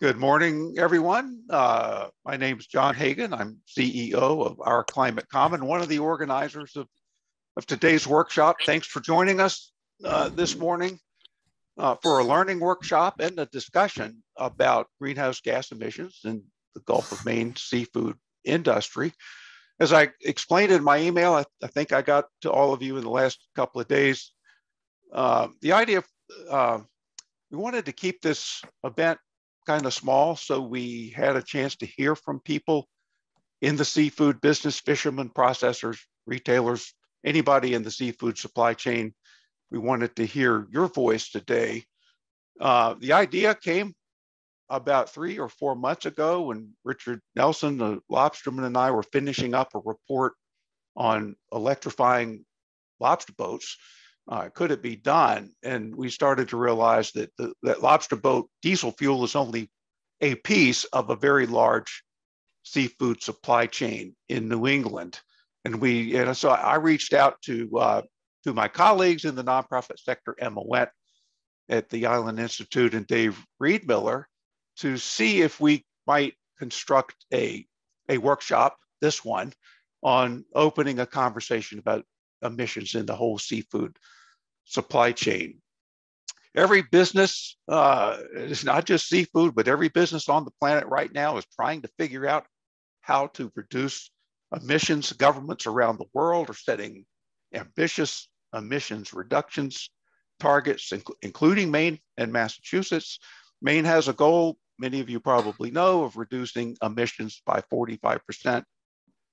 Good morning, everyone. My name is John Hagan. I'm CEO of ourclimatecommon, one of the organizers of today's workshop. Thanks for joining us this morning for a learning workshop and a discussion about greenhouse gas emissions in the Gulf of Maine seafood industry. As I explained in my email, I think I got to all of you in the last couple of days. The idea of we wanted to keep this event kind of small, so we had a chance to hear from people in the seafood business, fishermen, processors, retailers, anybody in the seafood supply chain. We wanted to hear your voice today. The idea came about 3 or 4 months ago when Richard Nelson, the lobsterman, and I were finishing up a report on electrifying lobster boats. Could it be done? And we started to realize that that lobster boat diesel fuel is only a piece of a very large seafood supply chain in New England. And so I reached out to my colleagues in the nonprofit sector, Emma Went at the Island Institute and Dave Reedmiller, to see if we might construct a workshop, this one, on opening a conversation about emissions in the whole seafood supply chain. Every business, it's not just seafood, but every business on the planet right now is trying to figure out how to reduce emissions. Governments around the world are setting ambitious emissions reductions targets, including Maine and Massachusetts. Maine has a goal, many of you probably know, of reducing emissions by 45%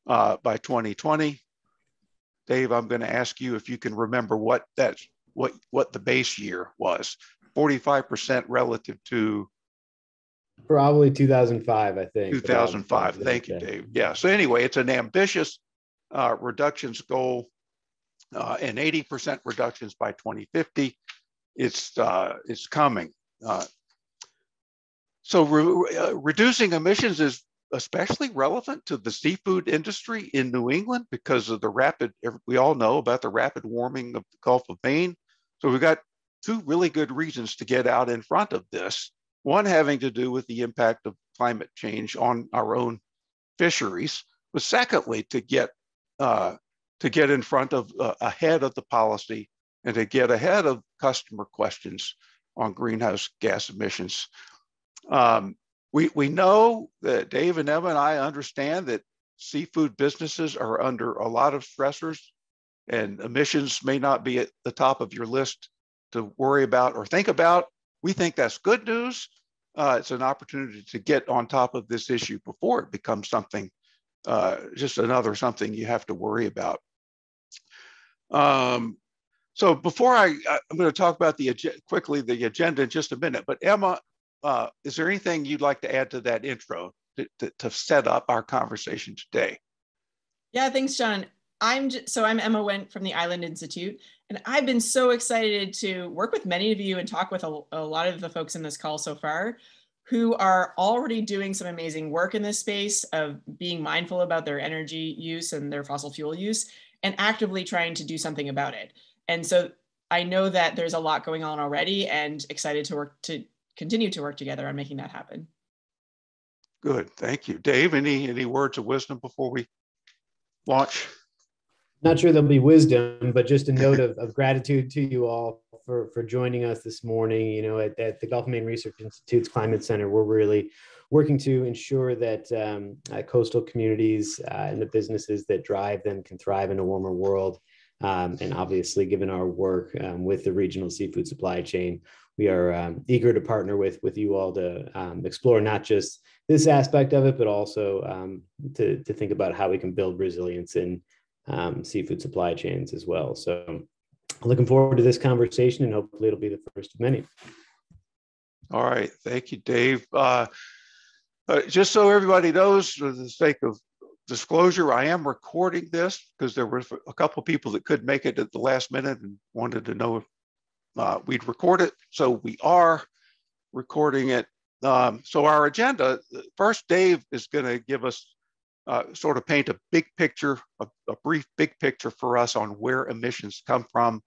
by 2020. Dave, I'm going to ask you if you can remember what the base year was. 45% relative to probably 2005, I think. 2005. Thank you, Dave. Yeah. So anyway, it's an ambitious reductions goal, and 80% reductions by 2050. It's coming. So reducing emissions is especially relevant to the seafood industry in New England because of we all know about the rapid warming of the Gulf of Maine. So we've got 2 really good reasons to get out in front of this. One having to do with the impact of climate change on our own fisheries, but secondly, to get in front of ahead of the policy and to get ahead of customer questions on greenhouse gas emissions. We know that Dave and Emma and I understand that seafood businesses are under a lot of stressors, and emissions may not be at the top of your list to worry about or think about. We think that's good news. It's an opportunity to get on top of this issue before it becomes something, just another something you have to worry about. So before I'm going to talk about quickly the agenda in just a minute, but Emma, is there anything you'd like to add to that intro to set up our conversation today? Yeah, thanks, John. I'm Emma Went from the Island Institute, and I've been so excited to work with many of you and talk with a lot of the folks in this call so far who are already doing some amazing work in this space of being mindful about their energy use and their fossil fuel use and actively trying to do something about it. And so I know that there's a lot going on already and excited to continue to work together on making that happen. Good, thank you. Dave, any words of wisdom before we launch? Not sure there'll be wisdom, but just a note of gratitude to you all for joining us this morning. You know, at the Gulf of Maine Research Institute's Climate Center, we're really working to ensure that coastal communities and the businesses that drive them can thrive in a warmer world. And obviously, given our work with the regional seafood supply chain, we are eager to partner with you all to explore not just this aspect of it, but also to think about how we can build resilience in seafood supply chains as well. So looking forward to this conversation, and hopefully it'll be the first of many. All right, thank you, Dave. Just so everybody knows, for the sake of disclosure, I am recording this because there were a couple of people that couldn't make it at the last minute and wanted to know if we'd record it. So we are recording it. So our agenda, first, Dave is going to give us sort of paint a big picture, a brief big picture for us on where emissions come from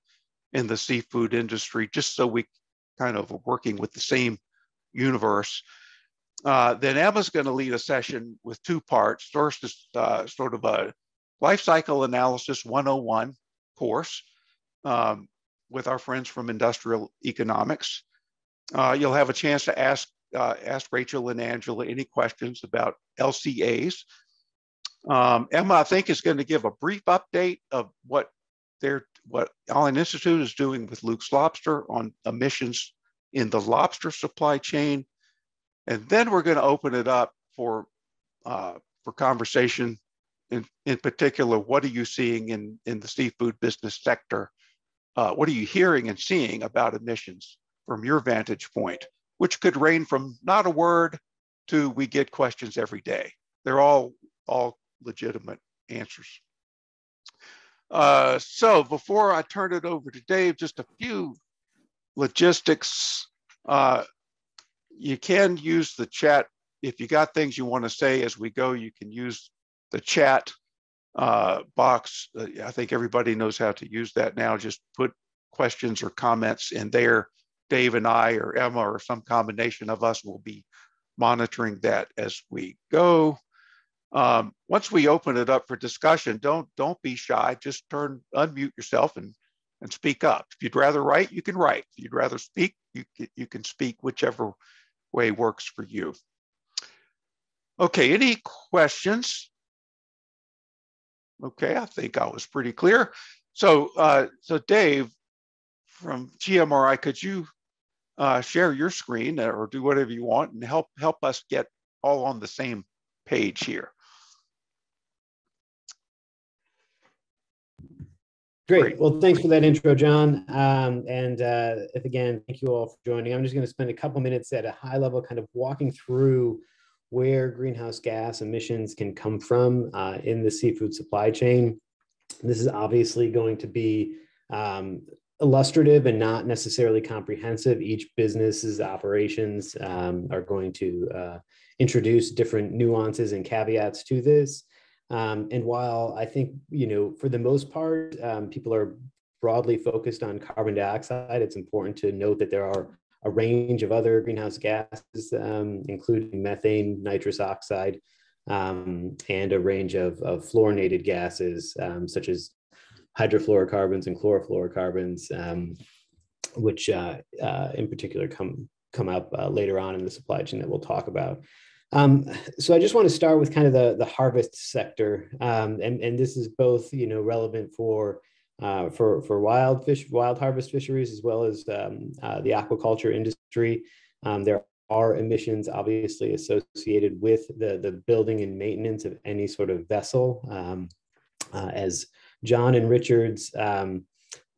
in the seafood industry, just so we kind of are working with the same universe. Then Emma's going to lead a session with two parts. First is sort of a Lifecycle Analysis 101 course with our friends from Industrial Economics. You'll have a chance to ask Rachel and Angela any questions about LCAs. Emma, I think, is going to give a brief update of what Allen Institute is doing with Luke's Lobster on emissions in the lobster supply chain. And then we're going to open it up for conversation. In particular, what are you seeing in the seafood business sector? What are you hearing and seeing about emissions from your vantage point, which could range from not a word to we get questions every day. They're all legitimate answers. So before I turn it over to Dave, just a few logistics. You can use the chat. If you got things you want to say as we go, you can use the chat box. I think everybody knows how to use that now. Just put questions or comments in there. Dave and I or Emma or some combination of us will be monitoring that as we go. Once we open it up for discussion, don't be shy. Just unmute yourself and speak up. If you'd rather write, you can write. If you'd rather speak, you can speak, whichever way works for you. Okay, any questions? Okay, I think I was pretty clear. So Dave from GMRI, could you share your screen or do whatever you want and help us get all on the same page here? Great. Well, thanks for that intro, John. Again, thank you all for joining. I'm just going to spend a couple minutes at a high level kind of walking through where greenhouse gas emissions can come from in the seafood supply chain. This is obviously going to be illustrative and not necessarily comprehensive. Each business's operations are going to introduce different nuances and caveats to this. And while I think, for the most part, people are broadly focused on carbon dioxide, it's important to note that there are a range of other greenhouse gases, including methane, nitrous oxide, and a range of fluorinated gases, such as hydrofluorocarbons and chlorofluorocarbons, which in particular come up later on in the supply chain that we'll talk about. So I just want to start with kind of the harvest sector, and this is both relevant for wild harvest fisheries as well as the aquaculture industry. There are emissions obviously associated with the building and maintenance of any sort of vessel, as John and Richard's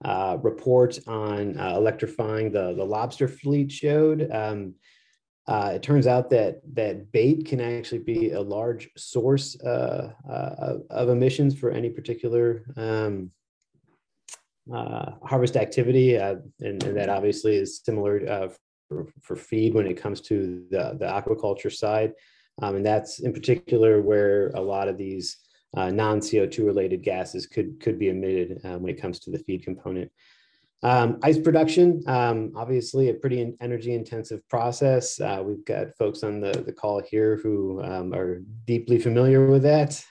report on electrifying the lobster fleet showed. It turns out that bait can actually be a large source of emissions for any particular harvest activity, and that obviously is similar for feed when it comes to the aquaculture side, and that's in particular where a lot of these non-CO2 related gases could be emitted when it comes to the feed component. Ice production, obviously a pretty energy intensive process. We've got folks on the call here who are deeply familiar with that.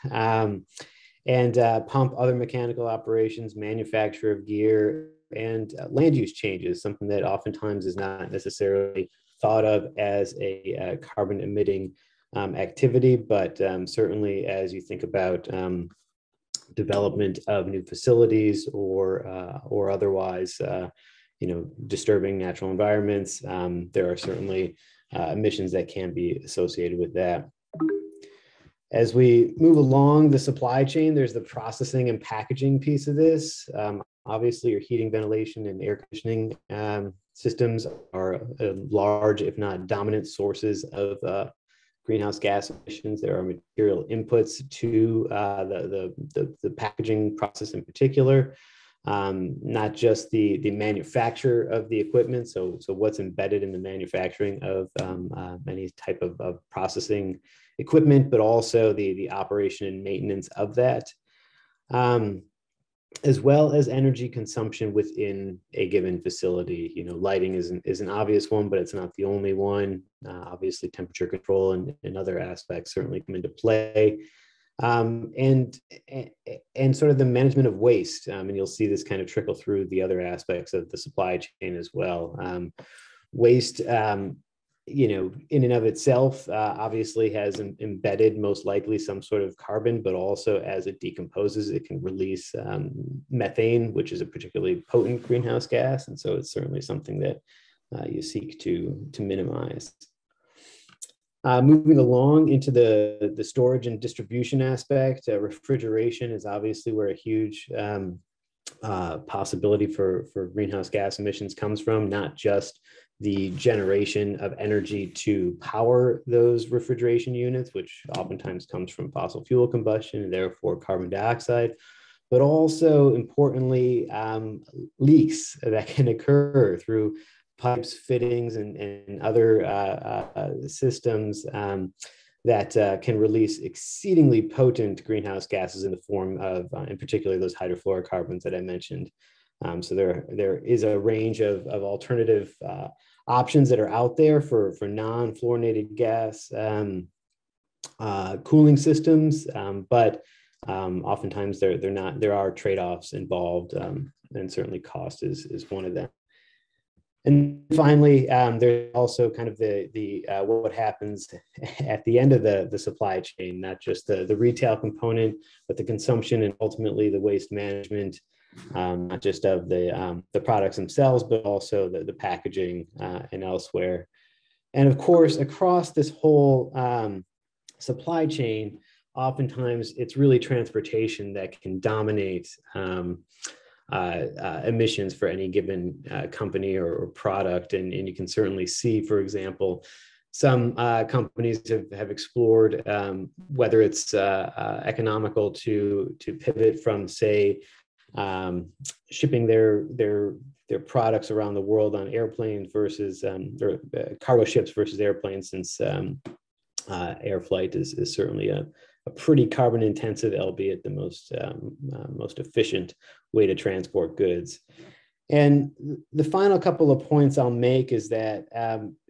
And pump, other mechanical operations, manufacture of gear, and land use changes, something that oftentimes is not necessarily thought of as a carbon emitting activity, but certainly as you think about development of new facilities or otherwise, disturbing natural environments, there are certainly emissions that can be associated with that. As we move along the supply chain, there's the processing and packaging piece of this. Obviously, your heating, ventilation, and air conditioning systems are large, if not dominant, sources of greenhouse gas emissions. There are material inputs to the packaging process in particular, not just the manufacture of the equipment. So what's embedded in the manufacturing of any type of processing equipment, but also the operation and maintenance of that. as well as energy consumption within a given facility. You know, lighting is an obvious one, but it's not the only one. Obviously, temperature control and other aspects certainly come into play. And sort of the management of waste. And you'll see this kind of trickle through the other aspects of the supply chain as well. Waste, you know, in and of itself, obviously has embedded most likely some sort of carbon, but also as it decomposes, it can release methane, which is a particularly potent greenhouse gas. And so it's certainly something that you seek to minimize. Moving along into the storage and distribution aspect, refrigeration is obviously where a huge possibility for greenhouse gas emissions comes from, not just the generation of energy to power those refrigeration units, which oftentimes comes from fossil fuel combustion and therefore carbon dioxide, but also importantly, leaks that can occur through pipes, fittings, and other systems that can release exceedingly potent greenhouse gases in the form of, in particular, those hydrofluorocarbons that I mentioned. So there is a range of alternative options that are out there for non-fluorinated gas cooling systems, but oftentimes there are trade-offs involved, and certainly cost is one of them. And finally, there's also kind of the what happens at the end of the supply chain, not just the retail component, but the consumption and ultimately the waste management, not just of the products themselves, but also the packaging and elsewhere. And of course, across this whole supply chain, oftentimes it's really transportation that can dominate emissions for any given company or product. And you can certainly see, for example, some companies have explored whether it's economical to pivot from, say, shipping their products around the world on airplanes versus or cargo ships versus airplanes, since air flight is certainly a pretty carbon intensive, albeit the most efficient way to transport goods. And the final couple of points I'll make is that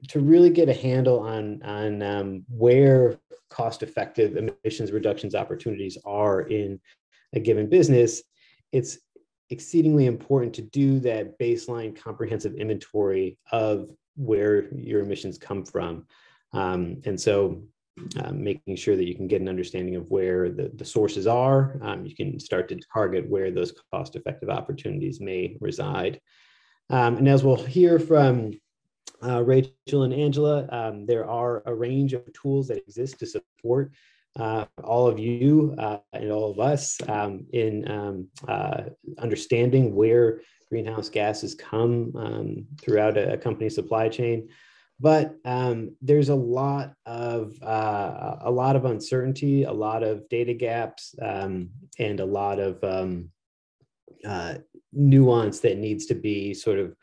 to really get a handle on where cost-effective emissions reductions opportunities are in a given business, it's exceedingly important to do that baseline comprehensive inventory of where your emissions come from. And so making sure that you can get an understanding of where the sources are, you can start to target where those cost-effective opportunities may reside. And as we'll hear from Rachel and Angela, there are a range of tools that exist to support all of you and all of us in understanding where greenhouse gases come throughout a company's supply chain. But there's a lot of uncertainty, a lot of data gaps, and a lot of nuance that needs to be sort of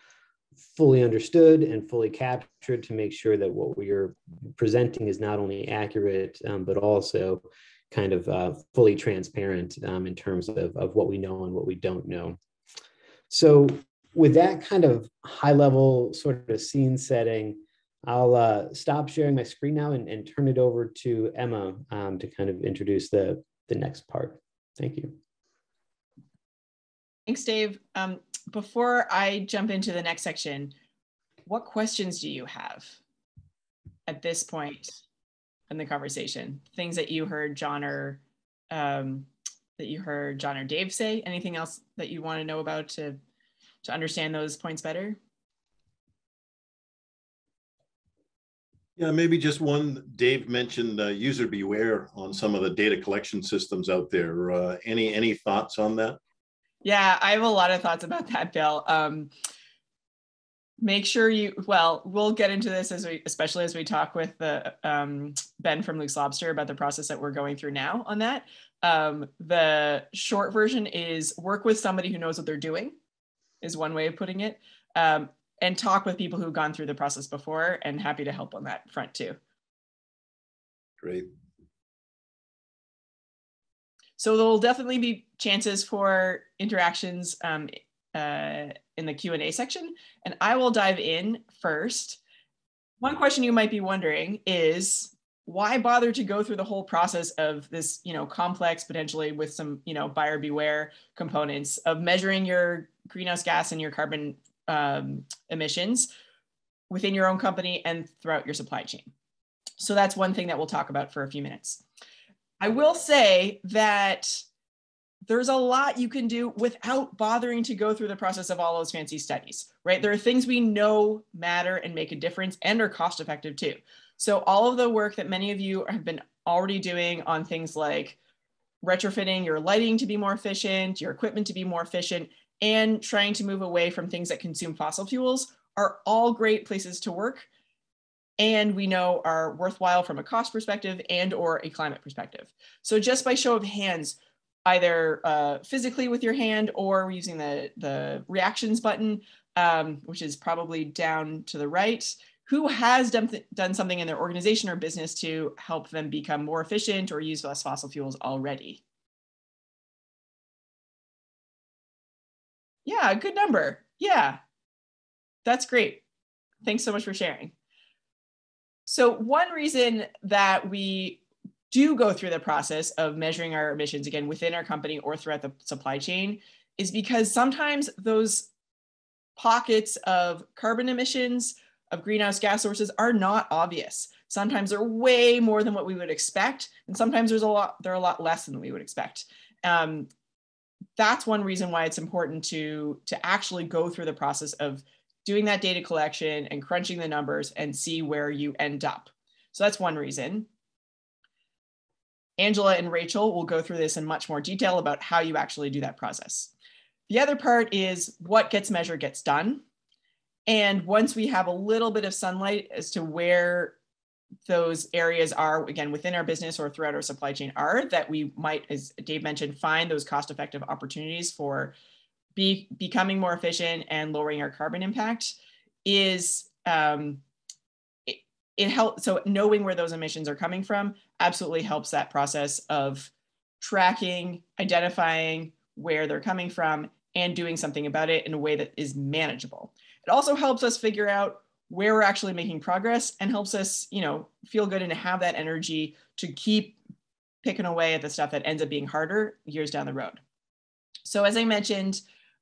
fully understood and fully captured to make sure that what we're presenting is not only accurate, but also kind of fully transparent in terms of what we know and what we don't know. So with that kind of high level sort of scene setting, I'll stop sharing my screen now and turn it over to Emma to kind of introduce the next part. Thank you. Thanks, Dave. Before I jump into the next section, what questions do you have at this point in the conversation? Things that you heard John or Dave say? Anything else that you want to know about to understand those points better? Yeah, maybe just one. Dave mentioned user beware on some of the data collection systems out there. Any thoughts on that? Yeah, I have a lot of thoughts about that, Bill. Make sure we'll get into this especially as we talk with Ben from Luke's Lobster about the process that we're going through now on that. The short version is work with somebody who knows what they're doing, is one way of putting it. And talk with people who've gone through the process before, and happy to help on that front too. Great. So there will definitely be chances for interactions in the Q&A section, and I will dive in first. One question you might be wondering is, why bother to go through the whole process of this, complex, potentially with some, buyer beware components of measuring your greenhouse gas and your carbon emissions within your own company and throughout your supply chain? So that's one thing that we'll talk about for a few minutes. I will say that there's a lot you can do without bothering to go through the process of all those fancy studies, right? There are things we know matter and make a difference and are cost effective too. So all of the work that many of you have been already doing on things like retrofitting your lighting to be more efficient, your equipment to be more efficient, and trying to move away from things that consume fossil fuels are all great places to work, and we know are worthwhile from a cost perspective and or a climate perspective. So just by show of hands, either physically with your hand or using the reactions button, which is probably down to the right, who has done something in their organization or business to help them become more efficient or use less fossil fuels already? Yeah, a good number. Yeah, that's great. Thanks so much for sharing. So one reason that we do go through the process of measuring our emissions, again, within our company or throughout the supply chain, is because sometimes those pockets of carbon emissions, of greenhouse gas sources are not obvious. Sometimes they're way more than what we would expect, and sometimes they're a lot less than we would expect. That's one reason why it's important to actually go through the process of doing that data collection and crunching the numbers and see where you end up. So that's one reason. Angela and Rachel will go through this in much more detail about how you actually do that process. The other part is what gets measured gets done. And once we have a little bit of sunlight as to where those areas are, again, within our business or throughout our supply chain are, that we might, as Dave mentioned, find those cost-effective opportunities for becoming more efficient and lowering our carbon impact, is it helps. So knowing where those emissions are coming from absolutely helps that process of tracking, identifying where they're coming from, and doing something about it in a way that is manageable. It also helps us figure out where we're actually making progress and helps us, feel good and have that energy to keep picking away at the stuff that ends up being harder years down the road. So as I mentioned,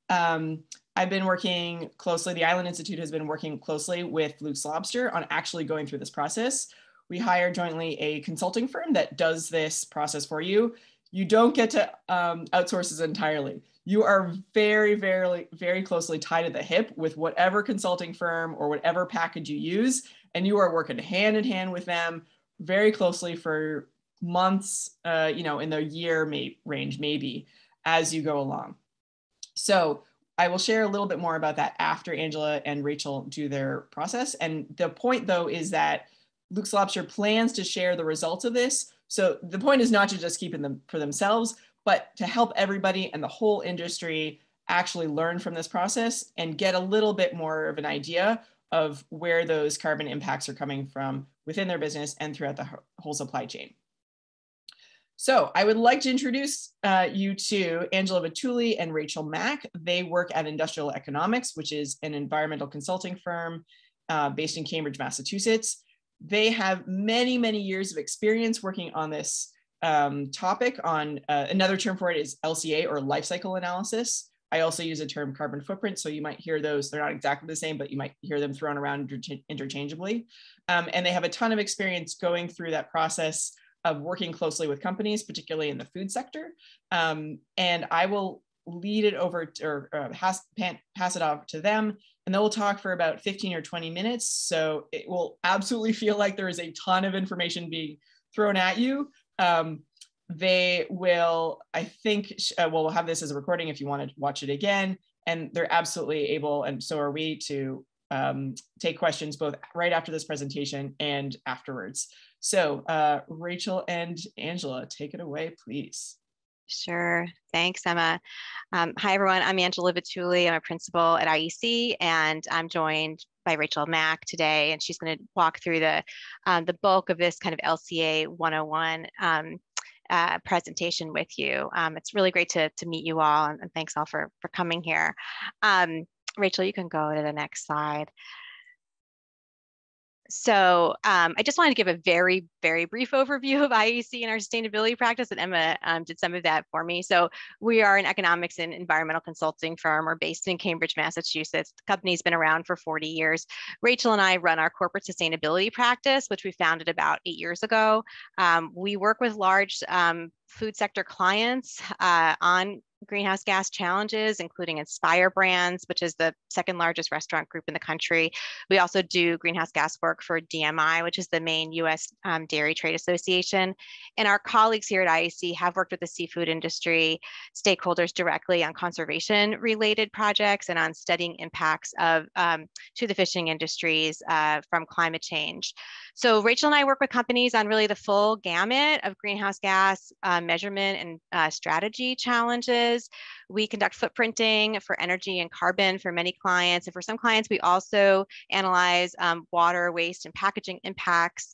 I've been working closely, the Island Institute has been working closely with Luke's Lobster on actually going through this process. We hired jointly a consulting firm that does this process for you. You don't get to outsource this entirely. You are very, very, very closely tied at the hip with whatever consulting firm or whatever package you use, and you are working hand in hand with them very closely for months, in the year range maybe, as you go along. So I will share a little bit more about that after Angela and Rachel do their process. And the point, though, is that Luke's Lobster plans to share the results of this. So the point is not to just keep them for themselves, but to help everybody and the whole industry actually learn from this process and get a little bit more of an idea of where those carbon impacts are coming from within their business and throughout the whole supply chain. So I would like to introduce you to Angela Vitulli and Rachel Mack. They work at Industrial Economics, which is an environmental consulting firm based in Cambridge, Massachusetts. They have many, many years of experience working on this topic. On another term for it is LCA, or lifecycle analysis. I also use a term carbon footprint, so you might hear those. They're not exactly the same, but you might hear them thrown around interchangeably. And they have a ton of experience going through that process of working closely with companies, particularly in the food sector. And I will lead it over or pass it off to them, and then we'll talk for about 15 or 20 minutes. So it will absolutely feel like there is a ton of information being thrown at you. They will, I think, we'll have this as a recording if you want to watch it again, and they're absolutely able, and so are we, to take questions both right after this presentation and afterwards. So Rachel and Angela, take it away, please. Sure. Thanks, Emma. Hi, everyone. I'm Angela Vitulli. I'm a principal at IEC, and I'm joined by Rachel Mack today, and she's going to walk through the bulk of this kind of LCA 101. presentation with you. It's really great to meet you all, and thanks all for coming here. Rachel, you can go to the next slide. So I just wanted to give a very, very brief overview of IEC and our sustainability practice, and Emma did some of that for me. So we are an economics and environmental consulting firm. We're based in Cambridge, Massachusetts. The company's been around for 40 years. Rachel and I run our corporate sustainability practice, which we founded about 8 years ago. We work with large food sector clients on greenhouse gas challenges, including Inspire Brands, which is the second largest restaurant group in the country. We also do greenhouse gas work for DMI, which is the main US Dairy Trade Association. And our colleagues here at IEC have worked with the seafood industry stakeholders directly on conservation related projects and on studying impacts of to the fishing industries from climate change. So Rachel and I work with companies on really the full gamut of greenhouse gas measurement and strategy challenges. We conduct footprinting for energy and carbon for many clients. And for some clients, we also analyze water, waste, and packaging impacts.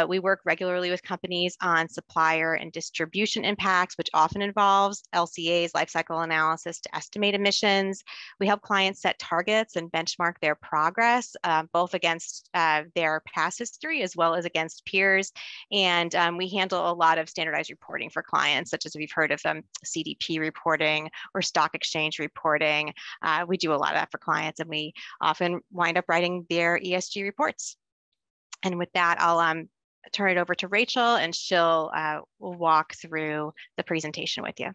We work regularly with companies on supplier and distribution impacts, which often involves LCA's lifecycle analysis to estimate emissions. We help clients set targets and benchmark their progress, both against their past history as well as against peers. And we handle a lot of standardized reporting for clients, such as we've heard of CDP reporting or stock exchange reporting. We do a lot of that for clients, and we often wind up writing their ESG reports. And with that, I'll turn it over to Rachel, and she'll walk through the presentation with you.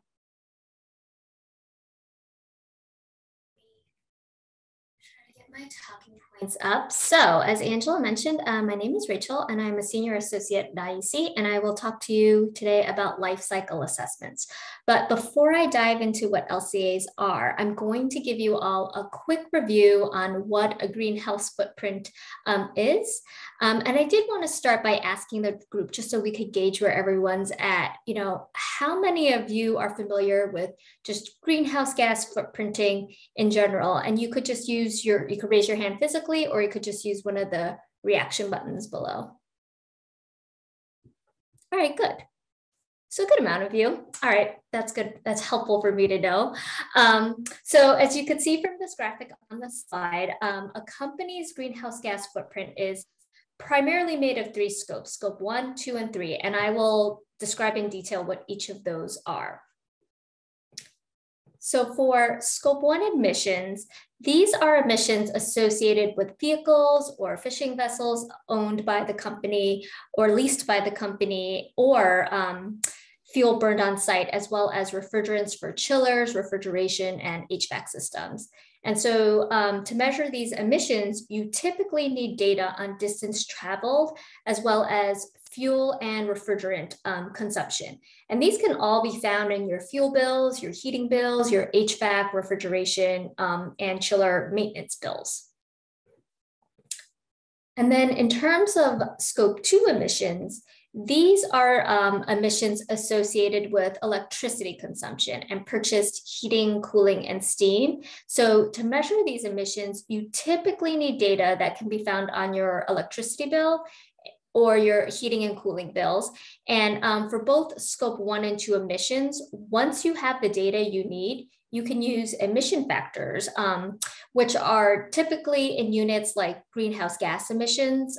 My talking points up. So as Angela mentioned, my name is Rachel and I'm a senior associate at IEC, and I will talk to you today about life cycle assessments. But before I dive into what LCAs are, I'm going to give you all a quick review on what a greenhouse footprint is. And I did want to start by asking the group, just so we could gauge where everyone's at, how many of you are familiar with just greenhouse gas footprinting in general? And you could just use you could raise your hand physically, or you could just use one of the reaction buttons below. All right, good. So a good amount of you. All right, that's good. That's helpful for me to know. So as you can see from this graphic on the slide, a company's greenhouse gas footprint is primarily made of 3 scopes, scope 1, 2, and 3, and I will describe in detail what each of those are. So for scope 1 emissions, these are emissions associated with vehicles or fishing vessels owned by the company or leased by the company, or fuel burned on site, as well as refrigerants for chillers, refrigeration, and HVAC systems. And so to measure these emissions, you typically need data on distance traveled, as well as fuel and refrigerant consumption. And these can all be found in your fuel bills, your heating bills, your HVAC, refrigeration, and chiller maintenance bills. And then in terms of scope 2 emissions, these are emissions associated with electricity consumption and purchased heating, cooling, and steam. So to measure these emissions, you typically need data that can be found on your electricity bill or your heating and cooling bills. And for both scope 1 and 2 emissions, once you have the data you need, you can use emission factors, which are typically in units like greenhouse gas emissions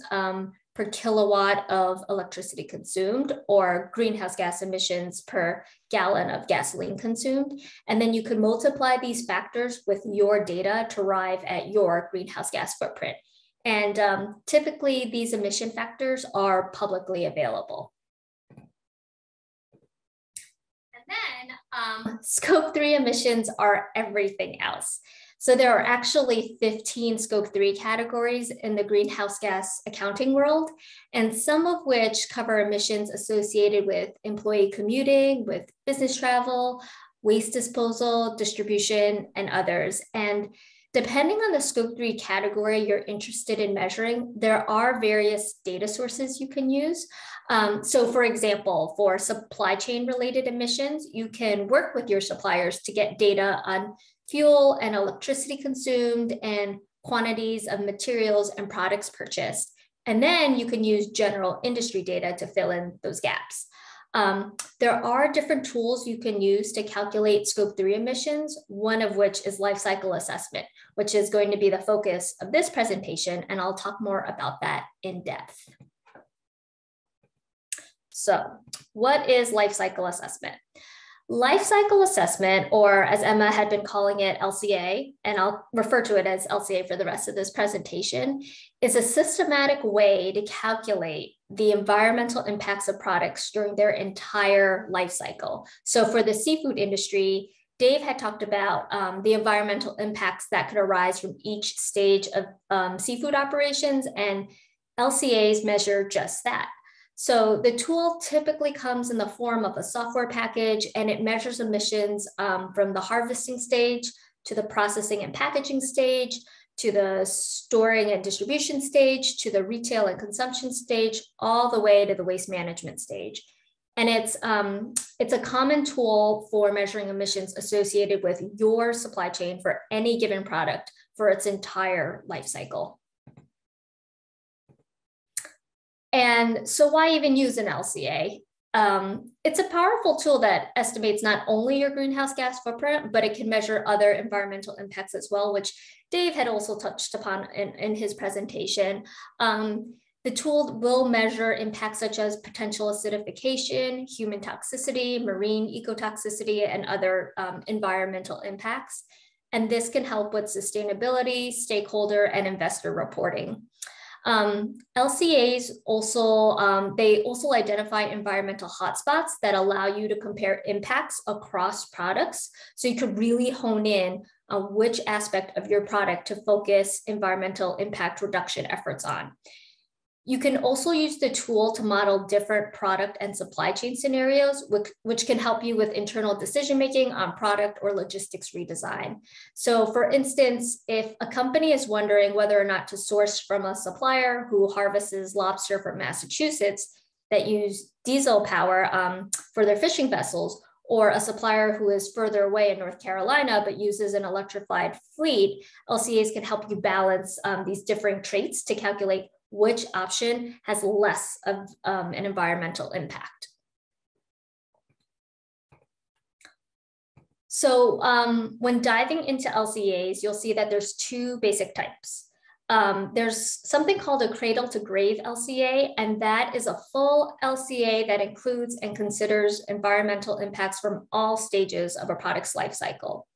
per kilowatt of electricity consumed, or greenhouse gas emissions per gallon of gasoline consumed. And then you can multiply these factors with your data to arrive at your greenhouse gas footprint. And typically these emission factors are publicly available. And then scope 3 emissions are everything else. So there are actually 15 scope 3 categories in the greenhouse gas accounting world, and some of which cover emissions associated with employee commuting, with business travel, waste disposal, distribution, and others. And depending on the scope 3 category you're interested in measuring, there are various data sources you can use. So for example, for supply chain related emissions, you can work with your suppliers to get data on fuel and electricity consumed and quantities of materials and products purchased. And then you can use general industry data to fill in those gaps. There are different tools you can use to calculate Scope 3 emissions, one of which is lifecycle assessment, which is going to be the focus of this presentation, and I'll talk more about that in depth. So, what is lifecycle assessment? Lifecycle assessment, or as Emma had been calling it, LCA, and I'll refer to it as LCA for the rest of this presentation, is a systematic way to calculate the environmental impacts of products during their entire life cycle. So for the seafood industry, Dave had talked about the environmental impacts that could arise from each stage of seafood operations, and LCAs measure just that. So the tool typically comes in the form of a software package, and it measures emissions from the harvesting stage to the processing and packaging stage, to the storing and distribution stage, to the retail and consumption stage, all the way to the waste management stage. And it's a common tool for measuring emissions associated with your supply chain for any given product for its entire life cycle. And so why even use an LCA? It's a powerful tool that estimates not only your greenhouse gas footprint, but it can measure other environmental impacts as well, which Dave had also touched upon in his presentation. The tool will measure impacts such as potential acidification, human toxicity, marine ecotoxicity, and other environmental impacts. And this can help with sustainability, stakeholder, and investor reporting. LCAs also, they also identify environmental hotspots that allow you to compare impacts across products. So you could really hone in on which aspect of your product to focus environmental impact reduction efforts on. You can also use the tool to model different product and supply chain scenarios, which can help you with internal decision-making on product or logistics redesign. So for instance, if a company is wondering whether or not to source from a supplier who harvests lobster from Massachusetts that use diesel power for their fishing vessels, or a supplier who is further away in North Carolina but uses an electrified fleet, LCAs can help you balance these differing traits to calculate which option has less of an environmental impact. So when diving into LCAs, you'll see that there's two basic types. There's something called a cradle to grave LCA, and that is a full LCA that includes and considers environmental impacts from all stages of a product's life cycle.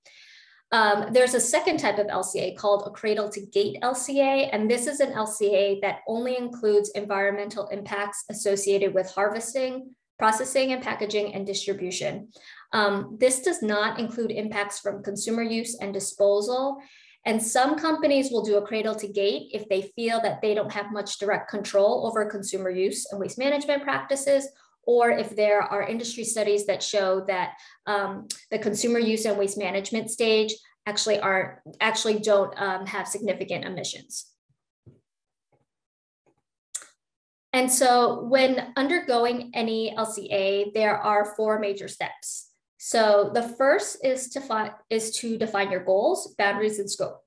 There's a second type of LCA called a cradle to gate LCA, and this is an LCA that only includes environmental impacts associated with harvesting, processing and packaging, and distribution. This does not include impacts from consumer use and disposal. And some companies will do a cradle to gate if they feel that they don't have much direct control over consumer use and waste management practices, or if there are industry studies that show that the consumer use and waste management stage actually don't have significant emissions. And so when undergoing any LCA, there are 4 major steps. So the first is to define your goals, boundaries, and scope.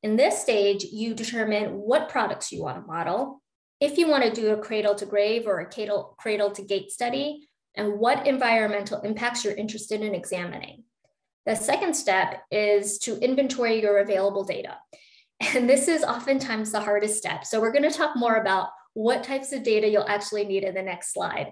In this stage, you determine what products you want to model, if you want to do a cradle to grave or a cradle to gate study, and what environmental impacts you're interested in examining. The second step is to inventory your available data. And this is oftentimes the hardest step. So we're going to talk more about what types of data you'll actually need in the next slide.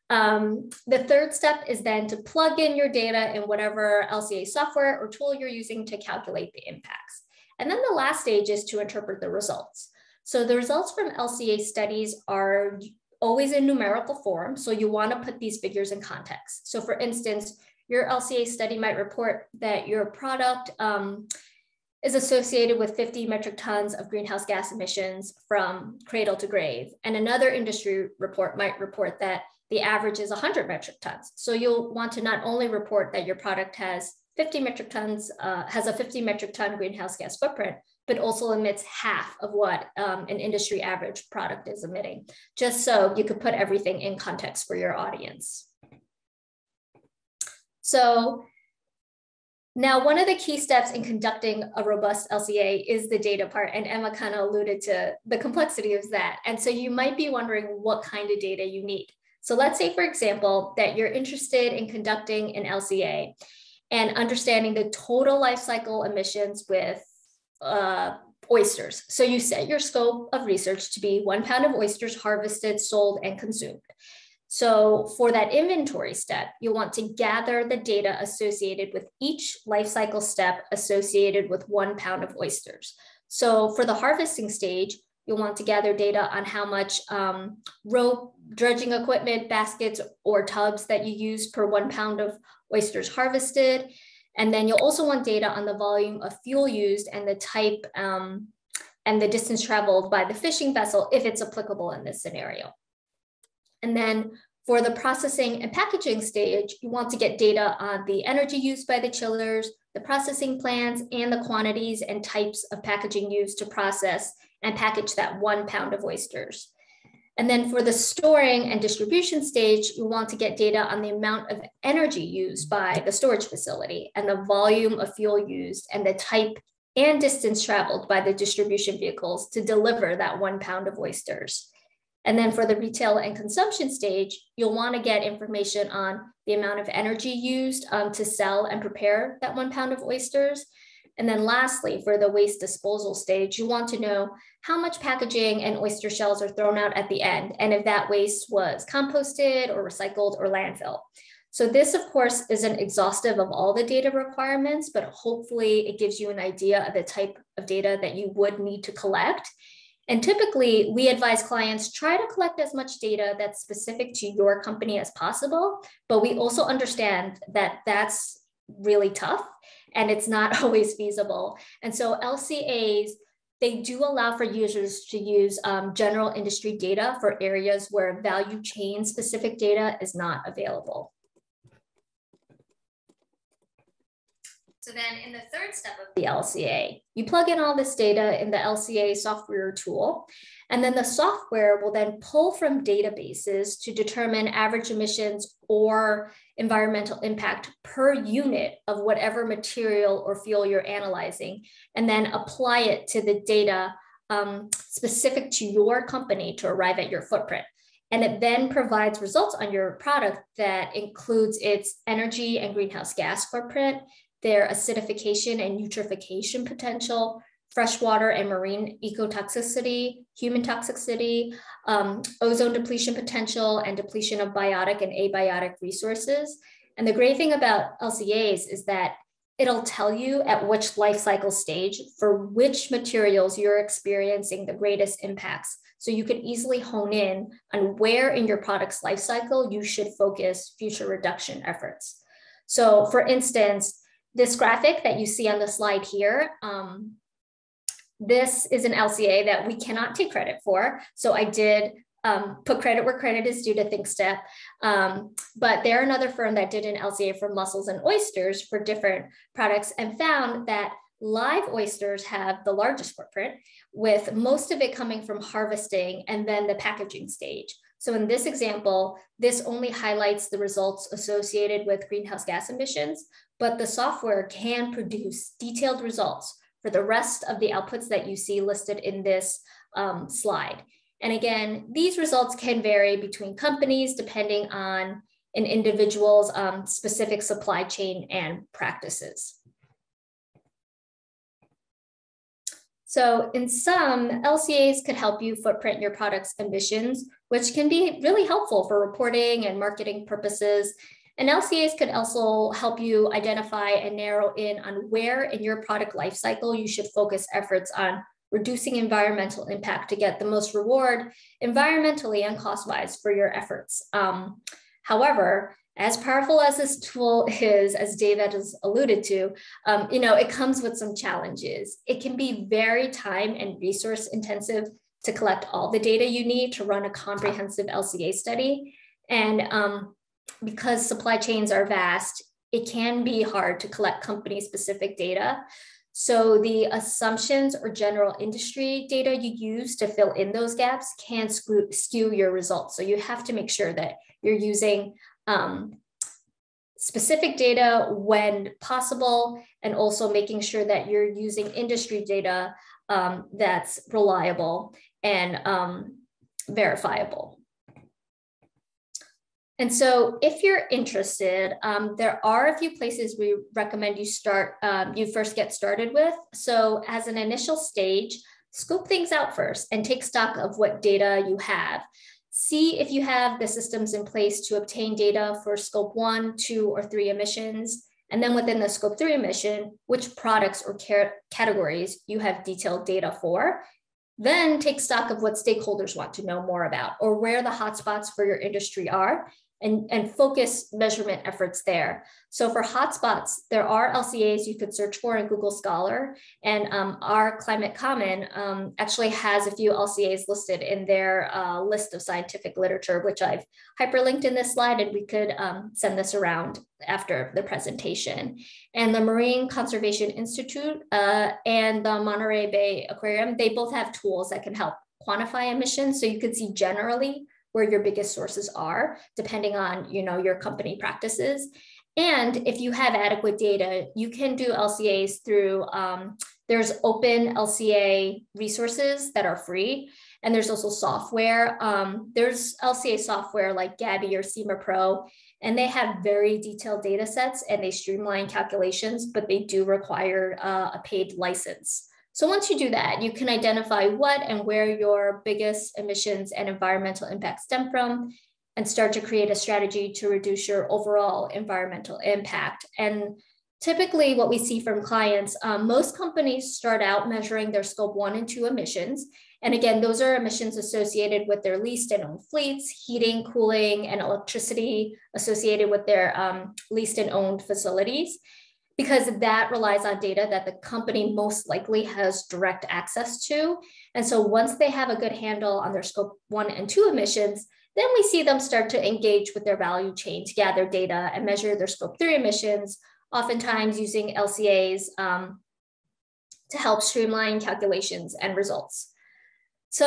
The third step is then to plug in your data in whatever LCA software or tool you're using to calculate the impacts. And then the last stage is to interpret the results. So the results from LCA studies are always in numerical form. So you want to put these figures in context. So for instance, your LCA study might report that your product is associated with 50 metric tons of greenhouse gas emissions from cradle to grave. And another industry report might report that the average is 100 metric tons. So you'll want to not only report that your product has 50 metric tons, has a 50 metric ton greenhouse gas footprint, but also emits half of what an industry average product is emitting, just so you could put everything in context for your audience. So now, one of the key steps in conducting a robust LCA is the data part, and Emma kind of alluded to the complexity of that. And so you might be wondering what kind of data you need. So let's say, for example, that you're interested in conducting an LCA and understanding the total life cycle emissions with oysters. So you set your scope of research to be 1 pound of oysters harvested, sold, and consumed. So for that inventory step, you'll want to gather the data associated with each life cycle step associated with 1 pound of oysters. So for the harvesting stage, you'll want to gather data on how much rope, dredging equipment, baskets, or tubs that you use per 1 pound of oysters harvested. And then you'll also want data on the volume of fuel used and the type and the distance traveled by the fishing vessel, if it's applicable in this scenario. And then for the processing and packaging stage, you want to get data on the energy used by the chillers, the processing plants, and the quantities and types of packaging used to process and package that 1 pound of oysters. And then for the storing and distribution stage, you want to get data on the amount of energy used by the storage facility and the volume of fuel used and the type and distance traveled by the distribution vehicles to deliver that 1 pound of oysters. And then for the retail and consumption stage, you'll want to get information on the amount of energy used to sell and prepare that 1 pound of oysters. And then lastly, for the waste disposal stage, you want to know how much packaging and oyster shells are thrown out at the end, and if that waste was composted or recycled or landfill. So this, of course, isn't exhaustive of all the data requirements, but hopefully it gives you an idea of the type of data that you would need to collect. And typically, we advise clients try to collect as much data that's specific to your company as possible, but we also understand that that's really tough and it's not always feasible. And so LCAs, they do allow for users to use general industry data for areas where value chain specific data is not available. So then in the third step of the LCA, you plug in all this data in the LCA software tool, and then the software will then pull from databases to determine average emissions or environmental impact per unit of whatever material or fuel you're analyzing, and then apply it to the data specific to your company to arrive at your footprint. And it then provides results on your product that includes its energy and greenhouse gas footprint, their acidification and eutrophication potential, freshwater and marine ecotoxicity, human toxicity, ozone depletion potential, and depletion of biotic and abiotic resources. And the great thing about LCAs is that it'll tell you at which life cycle stage for which materials you're experiencing the greatest impacts. So you can easily hone in on where in your product's life cycle you should focus future reduction efforts. So for instance, this graphic that you see on the slide here, this is an LCA that we cannot take credit for. So I did put credit where credit is due to ThinkStep, but they're another firm that did an LCA for mussels and oysters for different products and found that live oysters have the largest footprint, with most of it coming from harvesting and then the packaging stage. So in this example, this only highlights the results associated with greenhouse gas emissions, but the software can produce detailed results for the rest of the outputs that you see listed in this slide. And again, these results can vary between companies depending on an individual's specific supply chain and practices. So in sum, LCAs could help you footprint your product's emissions, which can be really helpful for reporting and marketing purposes. And LCAs could also help you identify and narrow in on where in your product lifecycle you should focus efforts on reducing environmental impact to get the most reward environmentally and cost-wise for your efforts. However, as powerful as this tool is, as David has alluded to, it comes with some challenges. It can be very time and resource intensive to collect all the data you need to run a comprehensive LCA study. And because supply chains are vast, it can be hard to collect company-specific data. So the assumptions or general industry data you use to fill in those gaps can skew your results. So you have to make sure that you're using specific data when possible, and also making sure that you're using industry data that's reliable and verifiable. And so if you're interested, there are a few places we recommend you first get started with. So as an initial stage, scope things out first and take stock of what data you have. See if you have the systems in place to obtain data for scope 1, 2, or 3 emissions. And then within the scope 3 emission, which products or categories you have detailed data for. Then take stock of what stakeholders want to know more about or where the hotspots for your industry are, and focus measurement efforts there. So for hotspots, there are LCAs you could search for in Google Scholar, and ourclimatecommon actually has a few LCAs listed in their list of scientific literature, which I've hyperlinked in this slide, and we could send this around after the presentation. And the Marine Conservation Institute and the Monterey Bay Aquarium, they both have tools that can help quantify emissions. So you could see generally where your biggest sources are, depending on your company practices. And if you have adequate data, you can do LCAs through, there's open LCA resources that are free. And there's also software. There's LCA software like Gabby or SEMA Pro, and they have very detailed data sets and they streamline calculations, but they do require a paid license. So once you do that, you can identify what and where your biggest emissions and environmental impacts stem from, and start to create a strategy to reduce your overall environmental impact. And typically what we see from clients, most companies start out measuring their scope 1 and 2 emissions. And again, those are emissions associated with their leased and owned fleets, heating, cooling, and electricity associated with their leased and owned facilities, because that relies on data that the company most likely has direct access to. And so once they have a good handle on their scope 1 and 2 emissions, then we see them start to engage with their value chain to gather data and measure their scope 3 emissions, oftentimes using LCAs to help streamline calculations and results. So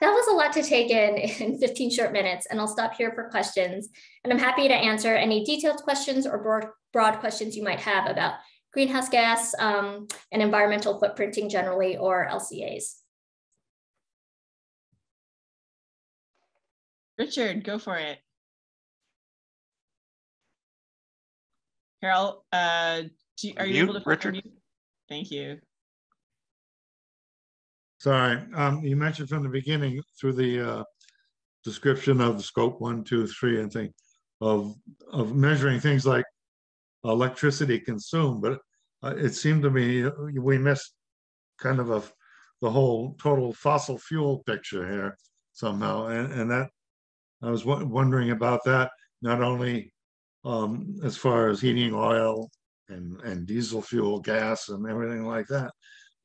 that was a lot to take in 15 short minutes, and I'll stop here for questions. And I'm happy to answer any detailed questions or broad questions you might have about greenhouse gas and environmental footprinting generally, or LCAs. Richard, go for it. Carol, are you able to Richard? Thank you. Sorry, you mentioned from the beginning through the description of the scope 1, 2, 3, and thing of measuring things like electricity consumed, but it seemed to me we missed kind of the whole total fossil fuel picture here somehow, and that I was wondering about that, not only as far as heating oil and diesel fuel, gas, and everything like that,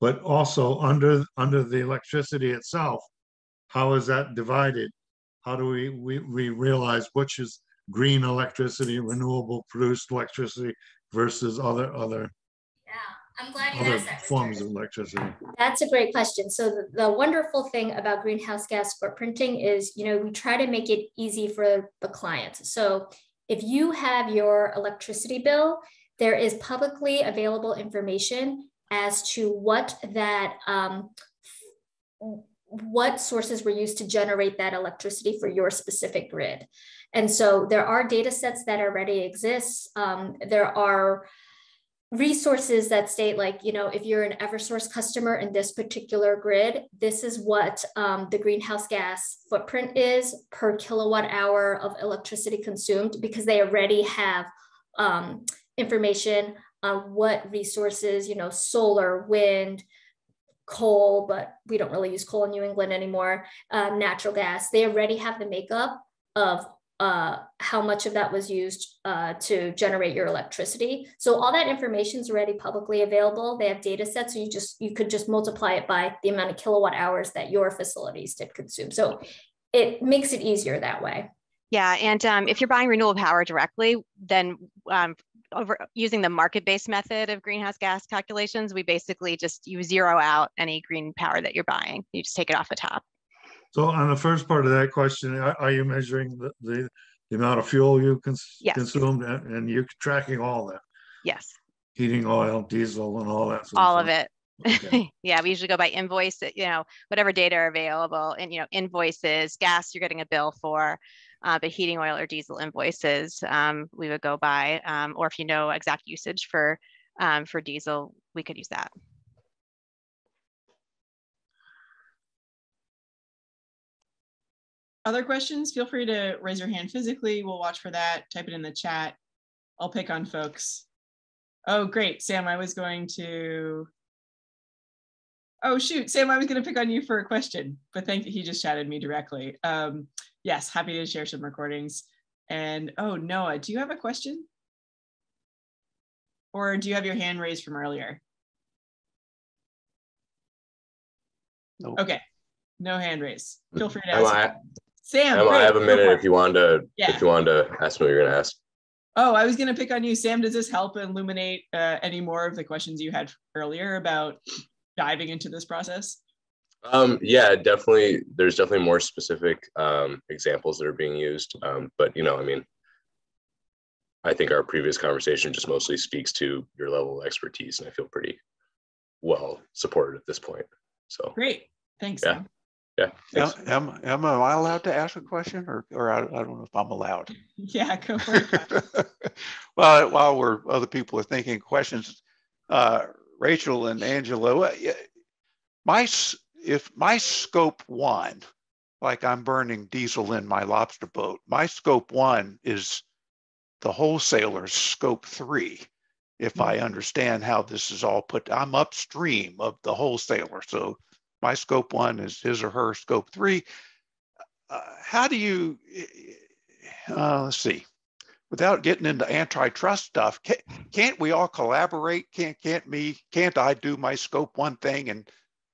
but also under the electricity itself. How is that divided? How do we realize which is green electricity, renewable produced electricity versus other I'm glad you asked that, forms of electricity? That's a great question. So the wonderful thing about greenhouse gas footprinting is, we try to make it easy for the client. So if you have your electricity bill, there is publicly available information as to what sources were used to generate that electricity for your specific grid. And so there are data sets that already exist. There are resources that state, like, if you're an Eversource customer in this particular grid, this is what the greenhouse gas footprint is per kilowatt hour of electricity consumed, because they already have information on what resources, solar, wind, coal, but we don't really use coal in New England anymore, natural gas. They already have the makeup of how much of that was used to generate your electricity. So all that information is already publicly available. They have data sets, so you could just multiply it by the amount of kilowatt hours that your facilities did consume. So it makes it easier that way. Yeah, and if you're buying renewable power directly, then using the market-based method of greenhouse gas calculations, we basically you zero out any green power that you're buying. You just take it off the top. So on the first part of that question, are you measuring the amount of fuel you consumed, and you're tracking all that? Yes. Heating oil, diesel, and all that. All of it. Okay. Yeah, we usually go by invoice, whatever data are available, and invoices, gas you're getting a bill for, but heating oil or diesel invoices we would go by, or if you know exact usage for diesel, we could use that. Other questions? Feel free to raise your hand physically. We'll watch for that. Type it in the chat. I'll pick on folks. Oh, great. Sam, I was going to... Oh, shoot. Sam, I was going to pick on you for a question, but thank you. He just chatted me directly. Yes, happy to share some recordings. And oh, Noah, do you have a question? Or do you have your hand raised from earlier? Nope. Okay, no hand raised. Feel free to ask. Sam, Emma, I have a minute if you wanted to, if you wanted to ask me what you're going to ask. Oh, I was going to pick on you. Sam, does this help illuminate any more of the questions you had earlier about diving into this process? Yeah, definitely. There's definitely more specific examples that are being used. But, you know, I mean, I think our previous conversation just mostly speaks to your level of expertise, and I feel pretty well supported at this point. So great. Thanks. Yeah. Sam. Yeah. Emma, am I allowed to ask a question, or I don't know if I'm allowed? Yeah, go for it. Well, while other people are thinking questions, Rachel and Angelo, if my scope 1, like I'm burning diesel in my lobster boat, my scope 1 is the wholesaler's scope 3. If I understand how this is all put, I'm upstream of the wholesaler. So my scope 1 is his or her scope 3. How do you, let's see, without getting into antitrust stuff, can't we all collaborate? Can't I do my scope 1 thing and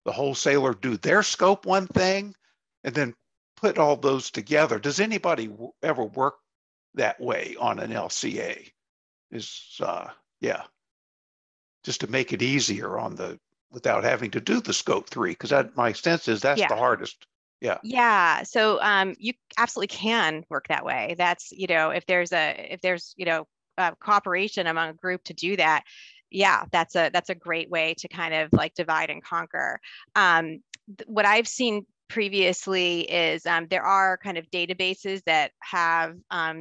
the wholesaler do their scope 1 thing and then put all those together? Does anybody ever work that way on an LCA? Yeah, just to make it easier on without having to do the scope 3, because my sense is that's the hardest. Yeah. Yeah. So you absolutely can work that way. That's, you know, if there's you know, cooperation among a group to do that, yeah, that's a great way to kind of like divide and conquer. What I've seen previously is there are kind of databases that have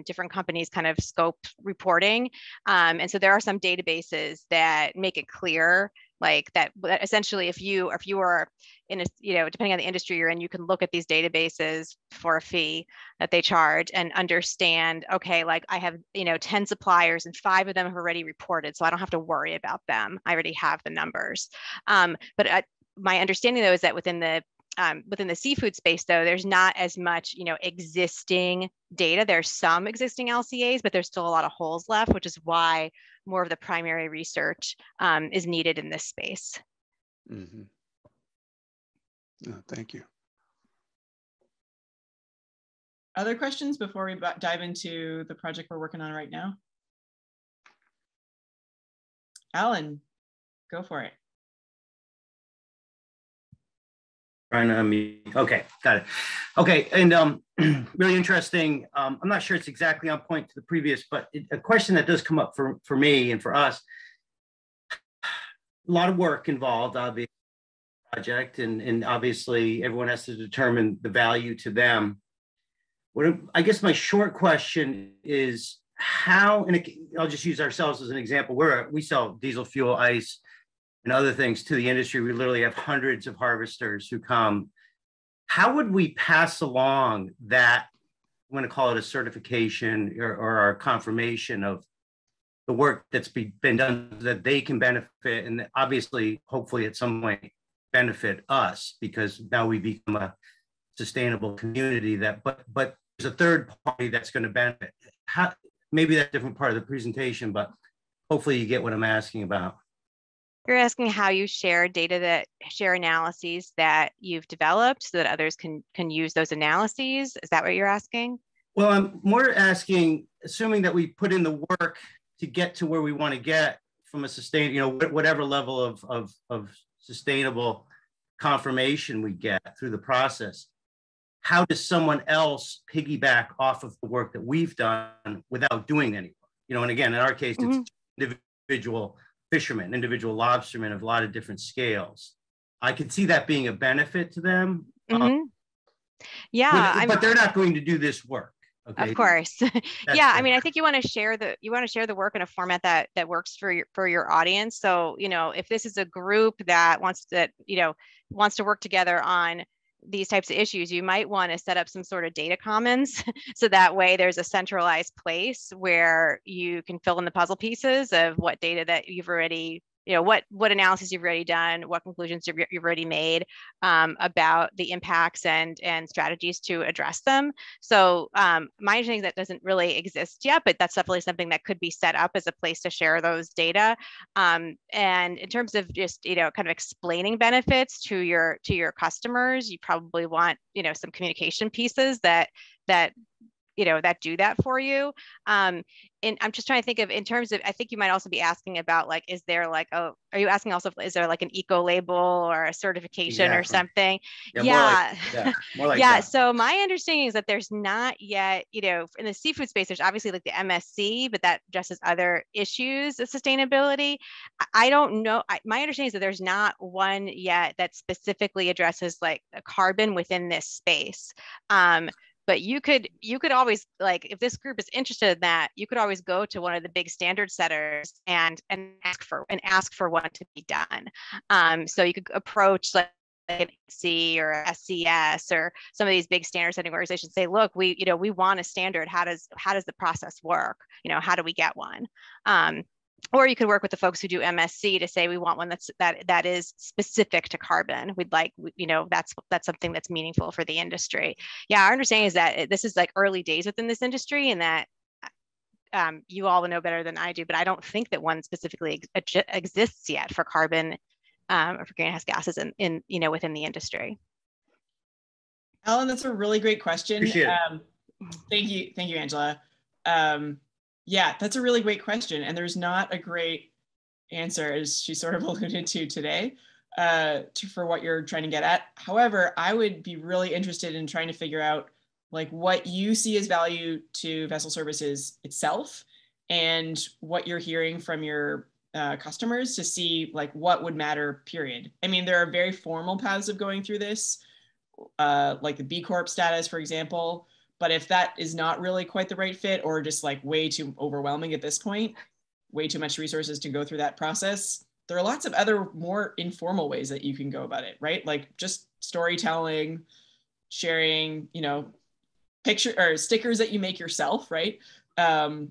different companies kind of scope reporting. And so there are some databases that make it clear, like that essentially if you are in a, you know, depending on the industry you're in, you can look at these databases for a fee that they charge and understand, okay, like I have, you know, 10 suppliers and 5 of them have already reported, so I don't have to worry about them. I already have the numbers. But my understanding though is that within the seafood space, though, there's not as much, you know, existing data. There's some existing LCAs, but there's still a lot of holes left, which is why more of the primary research is needed in this space. Mm-hmm. Thank you. Other questions before we dive into the project we're working on right now? Alan, go for it. Okay, got it. Okay, and really interesting. I'm not sure it's exactly on point to the previous, but a question that does come up for me and for us. A lot of work involved, obviously, project, and obviously everyone has to determine the value to them. I guess my short question is how, and I'll just use ourselves as an example. We sell diesel fuel, ice, and other things to the industry. We literally have hundreds of harvesters who come. How would we pass along that, I'm going to call it a certification or a confirmation of the work that's been done so that they can benefit, and obviously, hopefully at some point, benefit us, because now we become a sustainable community but there's a third party that's going to benefit. Maybe that's a different part of the presentation, but hopefully you get what I'm asking about. You're asking how you share share analyses that you've developed so that others can use those analyses. Is that what you're asking? Well, I'm more asking, assuming that we put in the work to get to where we want to get from a whatever level of sustainable confirmation we get through the process. How does someone else piggyback off of the work that we've done without doing any work? You know, and again, in our case, it's individual fishermen, individual lobstermen of a lot of different scales. I could see that being a benefit to them. Yeah, but they're not going to do this work. Okay. Of course. Yeah, I mean, I think you want to share the work in a format that works for your audience. So, if this is a group that wants to work together on these types of issues, you might want to set up some sort of data commons so that way there's a centralized place where you can fill in the puzzle pieces of what data that you've already, what analysis you've already done, what conclusions you've already made about the impacts and strategies to address them. So my understanding is that doesn't really exist yet, but that's definitely something that could be set up as a place to share those data. And in terms of just, kind of explaining benefits to your customers, you probably want, some communication pieces that do that for you. And I'm just trying to think of, in terms of, I think you might also be asking about, like, is there like, are you asking also, is there like an eco label or a certification or something? Yeah. More like that. So my understanding is that there's not yet, in the seafood space, there's obviously like the MSC, but that addresses other issues of sustainability. I don't know. My understanding is that there's not one yet that specifically addresses like carbon within this space. But you could always, like, if this group is interested in that, you could always go to one of the big standard setters and ask for one to be done. So you could approach like an C or SCS or some of these big standard setting organizations, say, look, we want a standard. How does the process work? How do we get one? Or you could work with the folks who do MSC to say, we want one that is specific to carbon. We'd like, that's something that's meaningful for the industry. Yeah, our understanding is that this is like early days within this industry, and that you all will know better than I do, but I don't think that one specifically exists yet for carbon or for greenhouse gases in within the industry. Alan, that's a really great question. Appreciate it. Thank you, Angela. Yeah, that's a really great question. And there's not a great answer, as she sort of alluded to today, for what you're trying to get at. However, I would be really interested in trying to figure out like what you see as value to vessel services itself and what you're hearing from your customers to see like what would matter, period. I mean, there are very formal paths of going through this, like the B Corp status, for example. But if that is not really quite the right fit, or just like way too overwhelming at this point, way too much resources to go through that process, there are lots of other more informal ways that you can go about it, right? Like just storytelling, sharing, picture or stickers that you make yourself, right?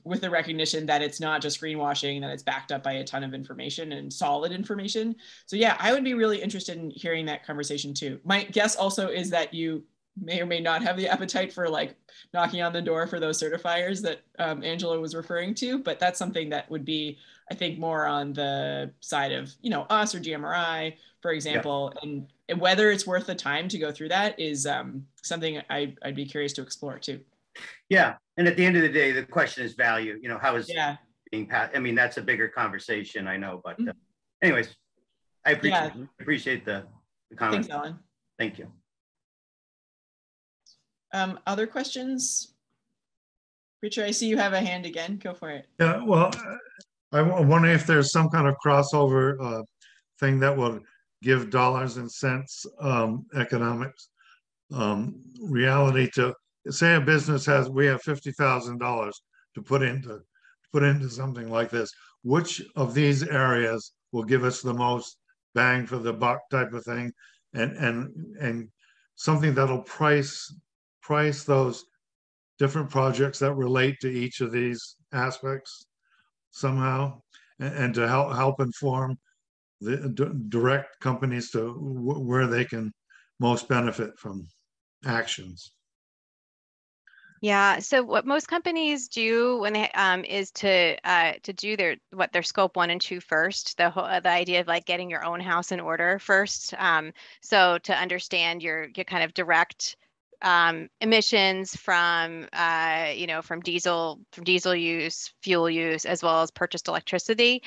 With the recognition that it's not just greenwashing, that it's backed up by a ton of information and solid information. So yeah, I would be really interested in hearing that conversation too. My guess also is that you may or may not have the appetite for like knocking on the door for those certifiers that Angela was referring to, but that's something that would be, I think, more on the side of, us or GMRI, for example, and whether it's worth the time to go through that is something I'd be curious to explore too. Yeah, and at the end of the day, the question is value, how is being passed? I mean, that's a bigger conversation, I know, but anyways, I appreciate the comment. Thanks, Alan. Thank you. Other questions? Richard, I see you have a hand again. Go for it. Yeah, well, I wonder if there's some kind of crossover thing that will give dollars and cents economics reality to, say a business we have $50,000 to put into something like this. Which of these areas will give us the most bang for the buck type of thing, and something that'll price those different projects that relate to each of these aspects somehow, and to help inform the direct companies to where they can most benefit from actions. Yeah. So what most companies do when they is to do their scope 1 and 2 first. The idea of like getting your own house in order first. So to understand your kind of direct emissions from diesel use, fuel use, as well as purchased electricity.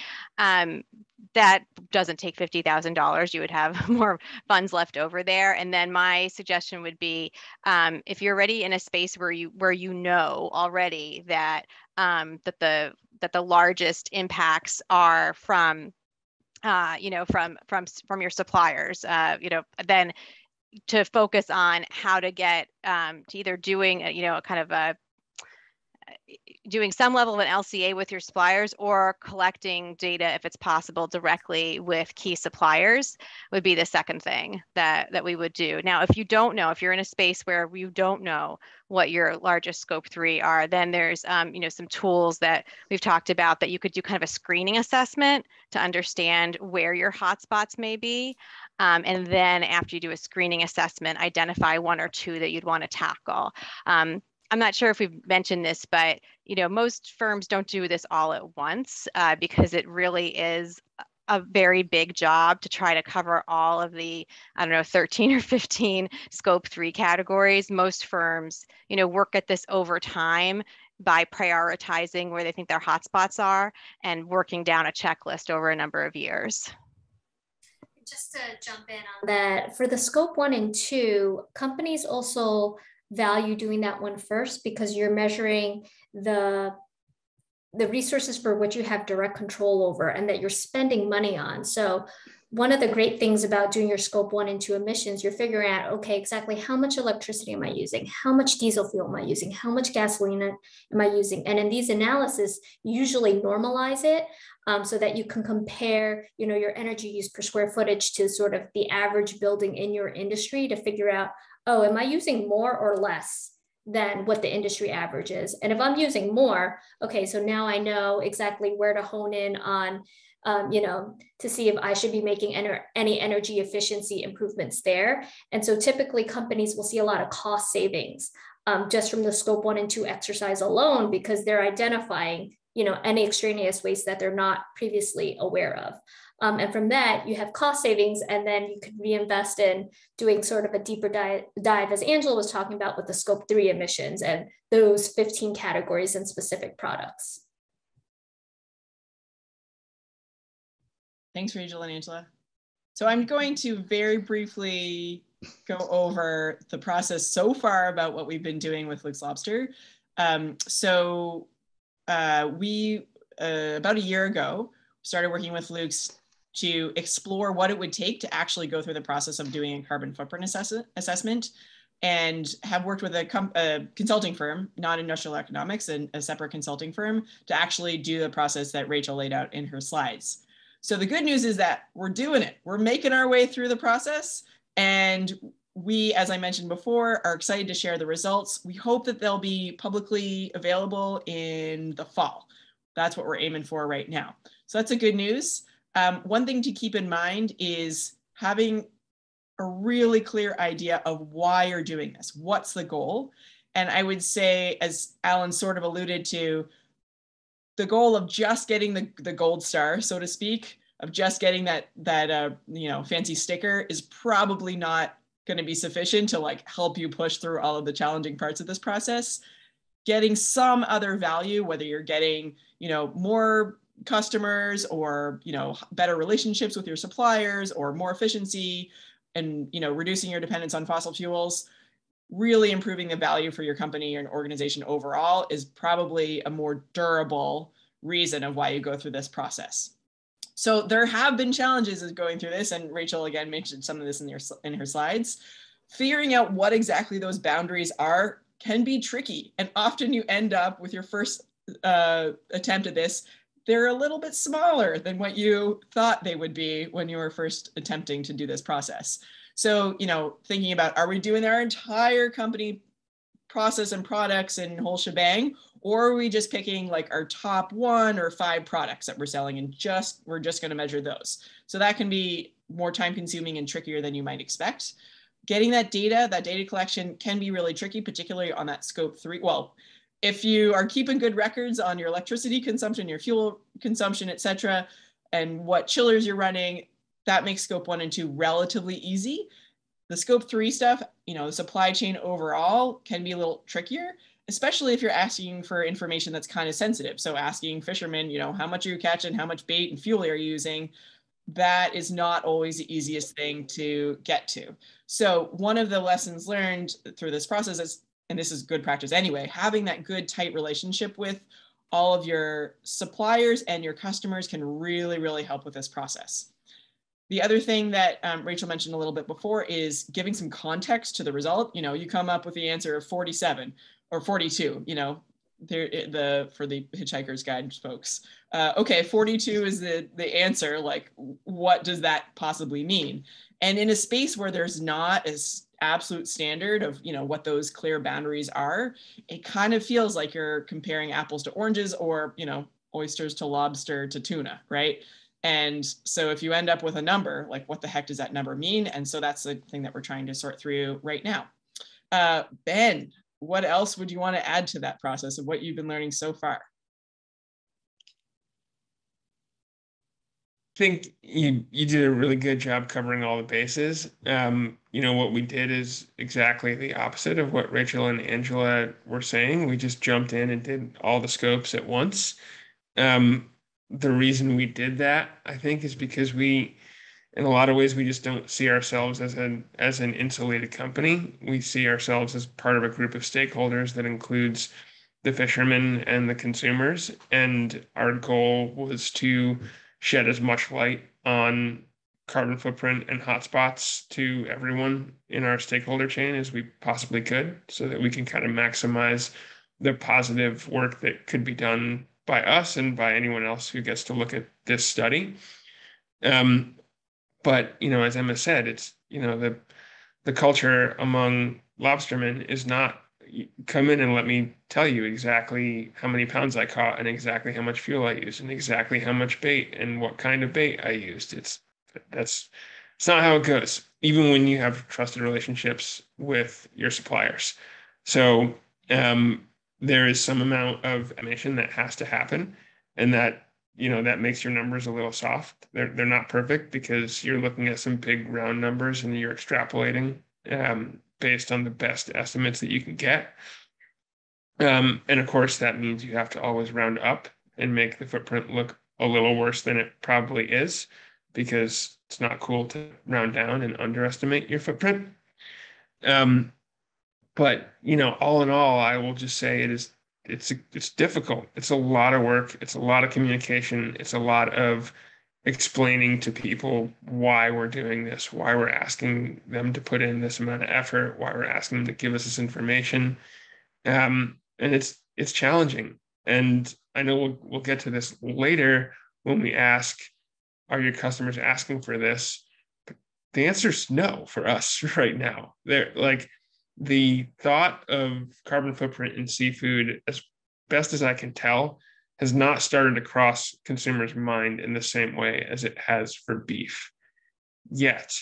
That doesn't take $50,000. You would have more funds left over there. And then my suggestion would be, if you're already in a space where you know already that that the largest impacts are from from your suppliers, then to focus on how to get to either doing kind of a doing some level of an LCA with your suppliers or collecting data, if it's possible, directly with key suppliers would be the second thing that we would do. Now, if you don't know, if you're in a space where you don't know what your largest scope 3 are, then there's some tools that we've talked about that you could do kind of a screening assessment to understand where your hotspots may be. And then after you do a screening assessment, identify 1 or 2 that you'd want to tackle. I'm not sure if we've mentioned this, but most firms don't do this all at once because it really is a very big job to try to cover all of the, 13 or 15 scope 3 categories. Most firms, work at this over time by prioritizing where they think their hotspots are and working down a checklist over a number of years. Just to jump in on that, for the scope 1 and 2, companies also value doing that one first because you're measuring the resources for which you have direct control over and that you're spending money on. So one of the great things about doing your scope 1 and 2 emissions, you're figuring out, okay, exactly how much electricity am I using? How much diesel fuel am I using? How much gasoline am I using? And in these analysis, you usually normalize it so that you can compare, your energy use per square footage to sort of the average building in your industry to figure out, oh, am I using more or less than what the industry average is? And if I'm using more, okay, so now I know exactly where to hone in on, to see if I should be making any energy efficiency improvements there. And so typically companies will see a lot of cost savings just from the scope 1 and 2 exercise alone, because they're identifying, any extraneous waste that they're not previously aware of. And from that, you have cost savings, and then you could reinvest in doing sort of a deeper dive, as Angela was talking about, with the scope 3 emissions and those 15 categories and specific products. Thanks, Rachel and Angela. So I'm going to very briefly go over the process so far about what we've been doing with Luke's Lobster. We, about a year ago, started working with Luke's to explore what it would take to actually go through the process of doing a carbon footprint assessment, and have worked with a consulting firm, not industrial economics, and a separate consulting firm to actually do the process that Rachel laid out in her slides. So the good news is that we're doing it. We're making our way through the process, and we, as I mentioned before, are excited to share the results. We hope that they'll be publicly available in the fall. That's what we're aiming for right now. So that's a good news. One thing to keep in mind is having a really clear idea of why you're doing this. What's the goal? And I would say, as Alan sort of alluded to, the goal of just getting the gold star, so to speak, of just getting that fancy sticker is probably not going to be sufficient to help you push through all of the challenging parts of this process. Getting some other value, whether you're getting more customers or better relationships with your suppliers or more efficiency and reducing your dependence on fossil fuels, really improving the value for your company and organization overall is probably a more durable reason of why you go through this process. So there have been challenges as going through this, and Rachel again mentioned some of this in her slides. Figuring out what exactly those boundaries are can be tricky, and often you end up with your first attempt at this, they're a little bit smaller than what you thought they would be when you were first attempting to do this process. So, thinking about, are we doing our entire company process and products and whole shebang, or are we just picking our top 1 or 5 products that we're selling and we're just going to measure those? So that can be more time consuming and trickier than you might expect. Getting that data collection can be really tricky, particularly on that scope 3. Well, if you are keeping good records on your electricity consumption, your fuel consumption, et cetera, and what chillers you're running, that makes scope 1 and 2 relatively easy. The scope 3 stuff, the supply chain overall can be a little trickier, especially if you're asking for information that's kind of sensitive. So asking fishermen, how much are you catching, how much bait and fuel are you using? That is not always the easiest thing to get to. So one of the lessons learned through this process is, and this is good practice anyway, having that good tight relationship with all of your suppliers and your customers can really, really help with this process. The other thing that Rachel mentioned a little bit before is giving some context to the result. You come up with the answer of 47 or 42, for the Hitchhiker's Guide folks. Okay, 42 is the answer. Like, what does that possibly mean? And in a space where there's not as absolute standard of, you know, what those clear boundaries are, it kind of feels like you're comparing apples to oranges, or, you know, oysters to lobster to tuna, right? And so if you end up with a number, like, what the heck does that number mean? And so that's the thing that we're trying to sort through right now. Ben, what else would you want to add to that process of what you've been learning so far? I think you did a really good job covering all the bases. You know, what we did is exactly the opposite of what Rachel and Angela were saying. We just jumped in and did all the scopes at once. The reason we did that, I think, is because we, in a lot of ways, we just don't see ourselves as an insulated company. We see ourselves as part of a group of stakeholders that includes the fishermen and the consumers. And our goal was to shed as much light on carbon footprint and hotspots to everyone in our stakeholder chain as we possibly could, so that we can kind of maximize the positive work that could be done by us and by anyone else who gets to look at this study. But, you know, as Emma said, it's, you know, the culture among lobstermen is not come in and let me tell you exactly how many pounds I caught and exactly how much fuel I used and exactly how much bait and what kind of bait I used. It's not how it goes, even when you have trusted relationships with your suppliers. So there is some amount of animation that has to happen, and that, you know, that makes your numbers a little soft. They're not perfect because you're looking at some big round numbers and you're extrapolating based on the best estimates that you can get. And of course, that means you have to always round up and make the footprint look a little worse than it probably is, because it's not cool to round down and underestimate your footprint. But, you know, all in all, I will just say it's difficult. It's a lot of work. It's a lot of communication. It's a lot of explaining to people why we're doing this, why we're asking them to put in this amount of effort, why we're asking them to give us this information. And it's challenging. And I know we'll get to this later when we ask, are your customers asking for this? But the answer is no for us right now. They're like, the thought of carbon footprint in seafood, as best as I can tell, has not started to cross consumers' mind in the same way as it has for beef yet.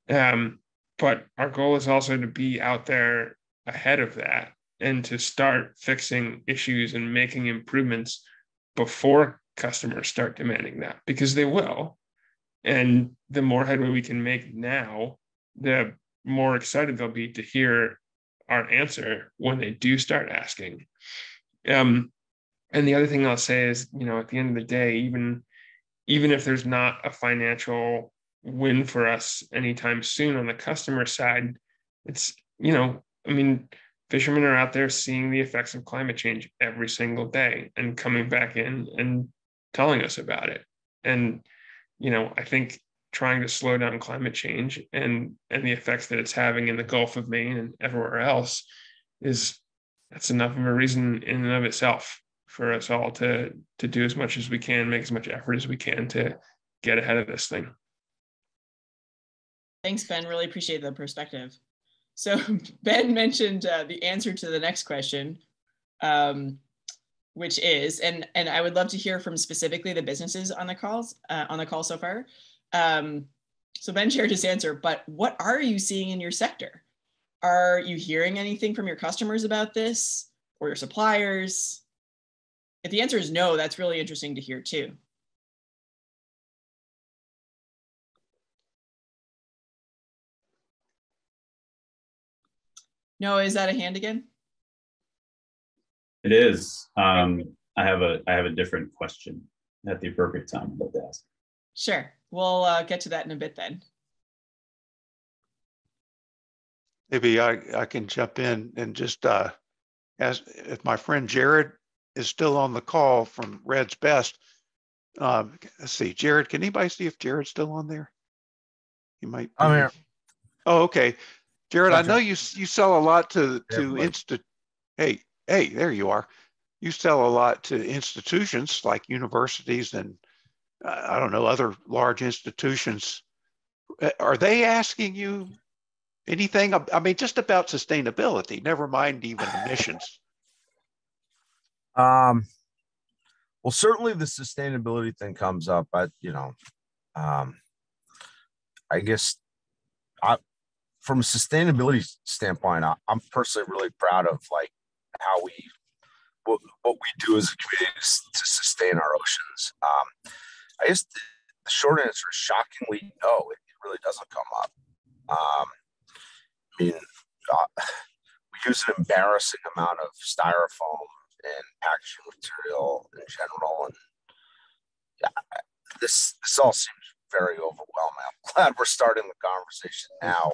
But our goal is also to be out there ahead of that and to start fixing issues and making improvements before customers start demanding that, because they will. And the more headway we can make now, the more excited they'll be to hear our answer when they do start asking. And the other thing I'll say is, you know, at the end of the day, even if there's not a financial win for us anytime soon on the customer side, it's, you know, I mean, fishermen are out there seeing the effects of climate change every single day and coming back in and telling us about it. And, you know, I think trying to slow down climate change and the effects that it's having in the Gulf of Maine and everywhere else that's enough of a reason in and of itself for us all to do as much as we can, make as much effort as we can to get ahead of this thing. Thanks, Ben. Really appreciate the perspective. So Ben mentioned the answer to the next question, which is, and I would love to hear from specifically the businesses on the call so far. So Ben shared his answer, but what are you seeing in your sector? Are you hearing anything from your customers about this or your suppliers? If the answer is no, that's really interesting to hear too. No, is that a hand again? It is. I have a different question at the appropriate time I'd like to ask. Sure, we'll get to that in a bit then. Maybe I can jump in and just ask if my friend Jared is still on the call from Red's Best. Let's see, Jared, can anybody see if Jared's still on there? He might be. I'm here. Oh, okay. Jared, Okay. I know you sell a lot to Hey, there you are. you sell a lot to institutions like universities and I don't know, other large institutions. Are they asking you anything? I mean, just about sustainability, never mind even emissions. Well, certainly the sustainability thing comes up, but I guess from a sustainability standpoint, I'm personally really proud of like how what we do as a community to sustain our oceans. I guess the short answer is shockingly no, it really doesn't come up. I mean, we use an embarrassing amount of styrofoam and packaging material in general, and yeah, this all seems very overwhelming. I'm glad we're starting the conversation now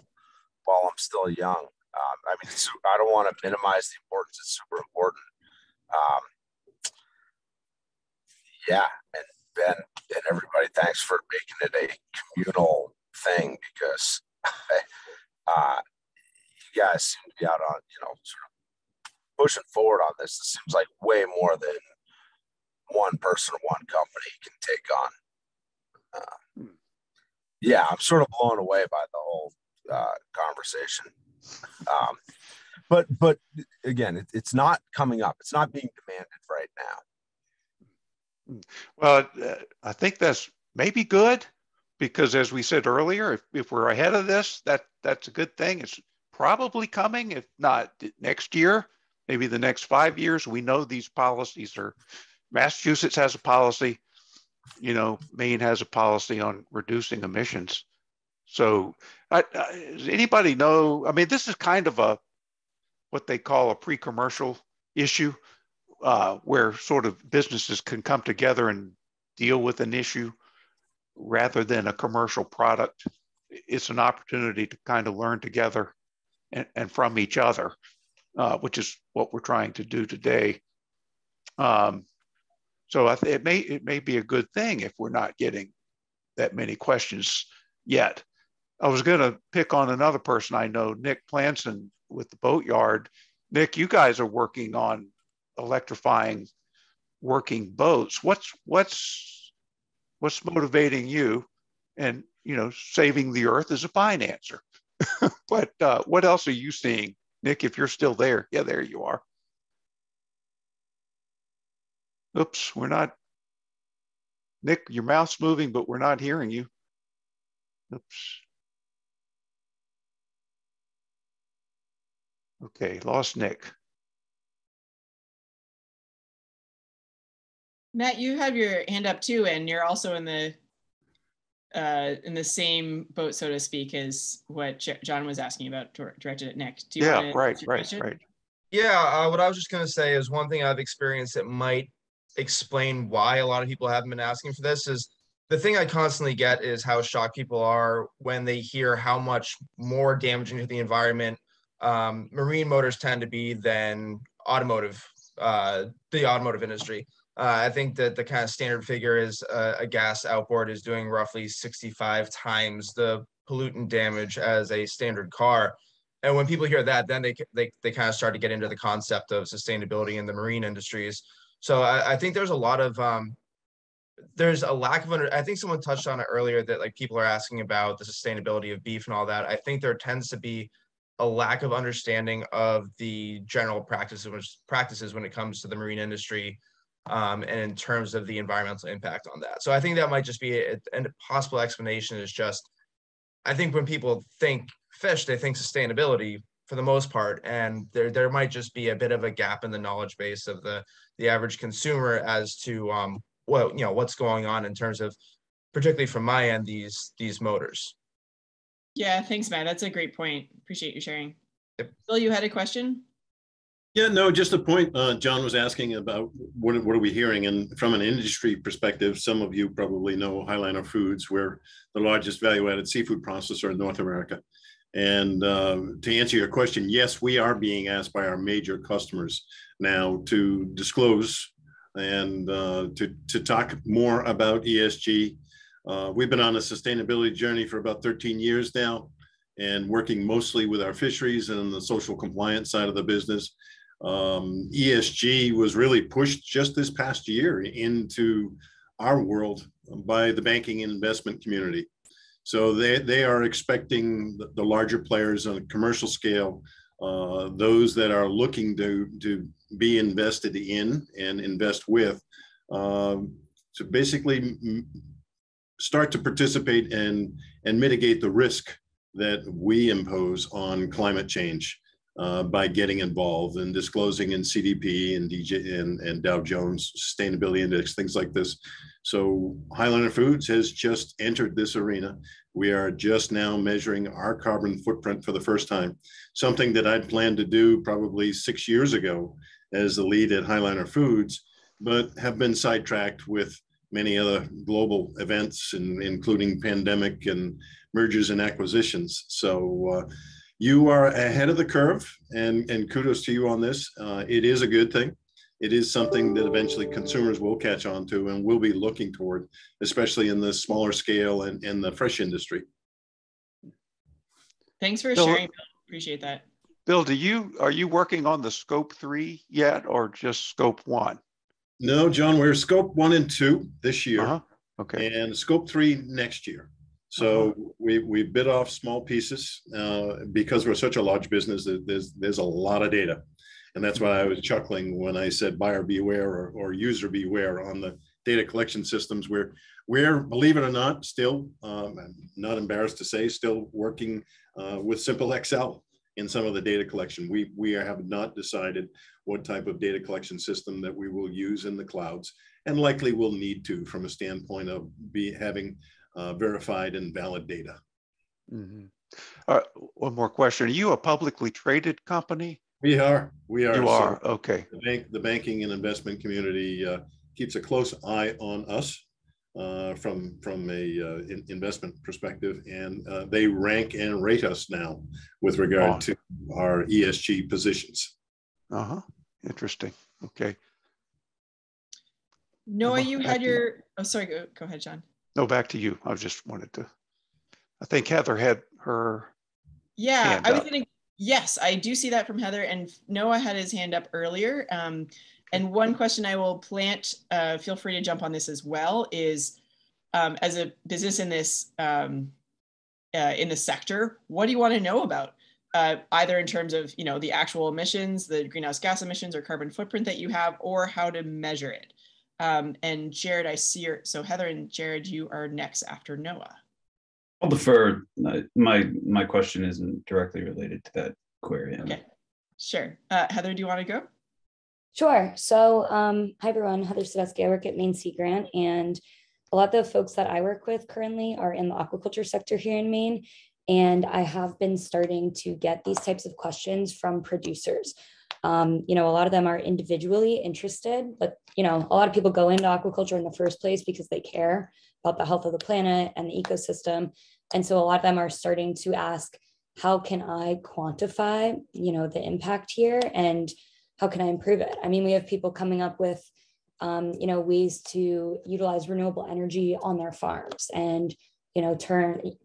while I'm still young. I mean, I don't want to minimize the importance. It's super important. Yeah, and everybody, thanks for making it a communal thing, because you guys seem to be out on, sort of pushing forward on this. This seems like way more than one person or one company can take on. Yeah, I'm sort of blown away by the whole conversation. But again, it's not coming up. It's not being demanded right now. Well, I think that's maybe good, because as we said earlier, if we're ahead of this, that's a good thing. It's probably coming, if not next year, maybe the next 5 years. We know these policies are, Massachusetts has a policy, Maine has a policy on reducing emissions. So does anybody know, I mean, this is kind of what they call a pre-commercial issue, where sort of businesses can come together and deal with an issue rather than a commercial product. It's an opportunity to kind of learn together and from each other, which is what we're trying to do today. So it may be a good thing if we're not getting that many questions yet. I was going to pick on another person I know, Nick Planson with the Boatyard. Nick, you guys are working on electrifying working boats. What's motivating you? And saving the earth is a fine answer. But what else are you seeing, Nick? If you're still there, yeah, there you are. Oops, we're not. Nick, your mouth's moving, but we're not hearing you. Oops. Okay, lost Nick. Matt, you have your hand up too, and you're also in the same boat, so to speak, as what John was asking about, directed at Nick. Do you want to right. Yeah, what I was just going to say is one thing I've experienced that might explain why a lot of people haven't been asking for this is the thing I constantly get is how shocked people are when they hear how much more damaging to the environment marine motors tend to be than the automotive industry. I think that the kind of standard figure is a gas outboard is doing roughly 65 times the pollutant damage as a standard car. And when people hear that, then they kind of start to get into the concept of sustainability in the marine industries. So I think there's a lot of there's a lack of I think someone touched on it earlier that like people are asking about the sustainability of beef and all that. I think there tends to be a lack of understanding of the general practices when it comes to the marine industry, and in terms of the environmental impact on that. So I think that might just be a possible explanation is just, I think when people think fish, they think sustainability for the most part, and there might just be a bit of a gap in the knowledge base of the average consumer as to what's going on in terms of, particularly from my end, these motors. Yeah, thanks, Matt. That's a great point. Appreciate you sharing. Yep. Bill, you had a question? Yeah, no, just a point John was asking about what are we hearing? And from an industry perspective, some of you probably know Highliner Foods, we're the largest value-added seafood processor in North America. And to answer your question, yes, we are being asked by our major customers now to disclose and to talk more about ESG. We've been on a sustainability journey for about 13 years now and working mostly with our fisheries and the social compliance side of the business. ESG was really pushed just this past year into our world by the banking and investment community. So they are expecting the larger players on a commercial scale, those that are looking to be invested in and invest with, to basically start to participate and mitigate the risk that we impose on climate change by getting involved and disclosing in CDP and and Dow Jones Sustainability Index, things like this. So High Liner Foods has just entered this arena. We are just now measuring our carbon footprint for the first time, something that I'd planned to do probably 6 years ago as the lead at High Liner Foods, but have been sidetracked with many other global events, including pandemic and mergers and acquisitions. So you are ahead of the curve, and kudos to you on this. It is a good thing. It is something that eventually consumers will catch on to and will be looking toward, especially in the smaller scale and in the fresh industry. Thanks for sharing, Bill. Appreciate that. Bill, are you working on the scope 3 yet, or just scope 1? No, John, we're scope 1 and 2 this year. Okay. And scope 3 next year. So we bit off small pieces because we're such a large business. There's a lot of data. And that's why I was chuckling when I said buyer beware or user beware on the data collection systems. We're, believe it or not, still, I'm not embarrassed to say, still working with simple Excel in some of the data collection. We have not decided what type of data collection system that we will use in the clouds, and likely will need to from a standpoint of having verified and valid data. One more question. Are you a publicly traded company? We are. You are, okay. The banking and investment community keeps a close eye on us from a investment perspective, and they rank and rate us now with regard to our ESG positions. Interesting. Okay. Noah, you had your, oh, sorry, go ahead, John. No, back to you. I just wanted to, I think Heather had her hand I was up. going to, yes, I do see that from Heather, and Noah had his hand up earlier. And one question I will plant, feel free to jump on this as well, is as a business in this sector, what do you want to know about? Either in terms of, the actual emissions, the greenhouse gas emissions or carbon footprint that you have, or how to measure it. And Jared, I see so Heather and Jared, you are next after Noah. I'll defer. My question isn't directly related to that query. Okay, sure. Heather, do you want to go? Sure. So hi everyone, Heather Sadetsky. I work at Maine Sea Grant, and a lot of the folks that I work with currently are in the aquaculture sector here in Maine. And I have been starting to get these types of questions from producers. A lot of them are individually interested, but a lot of people go into aquaculture in the first place because they care about the health of the planet and the ecosystem. And so a lot of them are starting to ask, how can I quantify, the impact here, and how can I improve it? I mean, we have people coming up with, ways to utilize renewable energy on their farms, and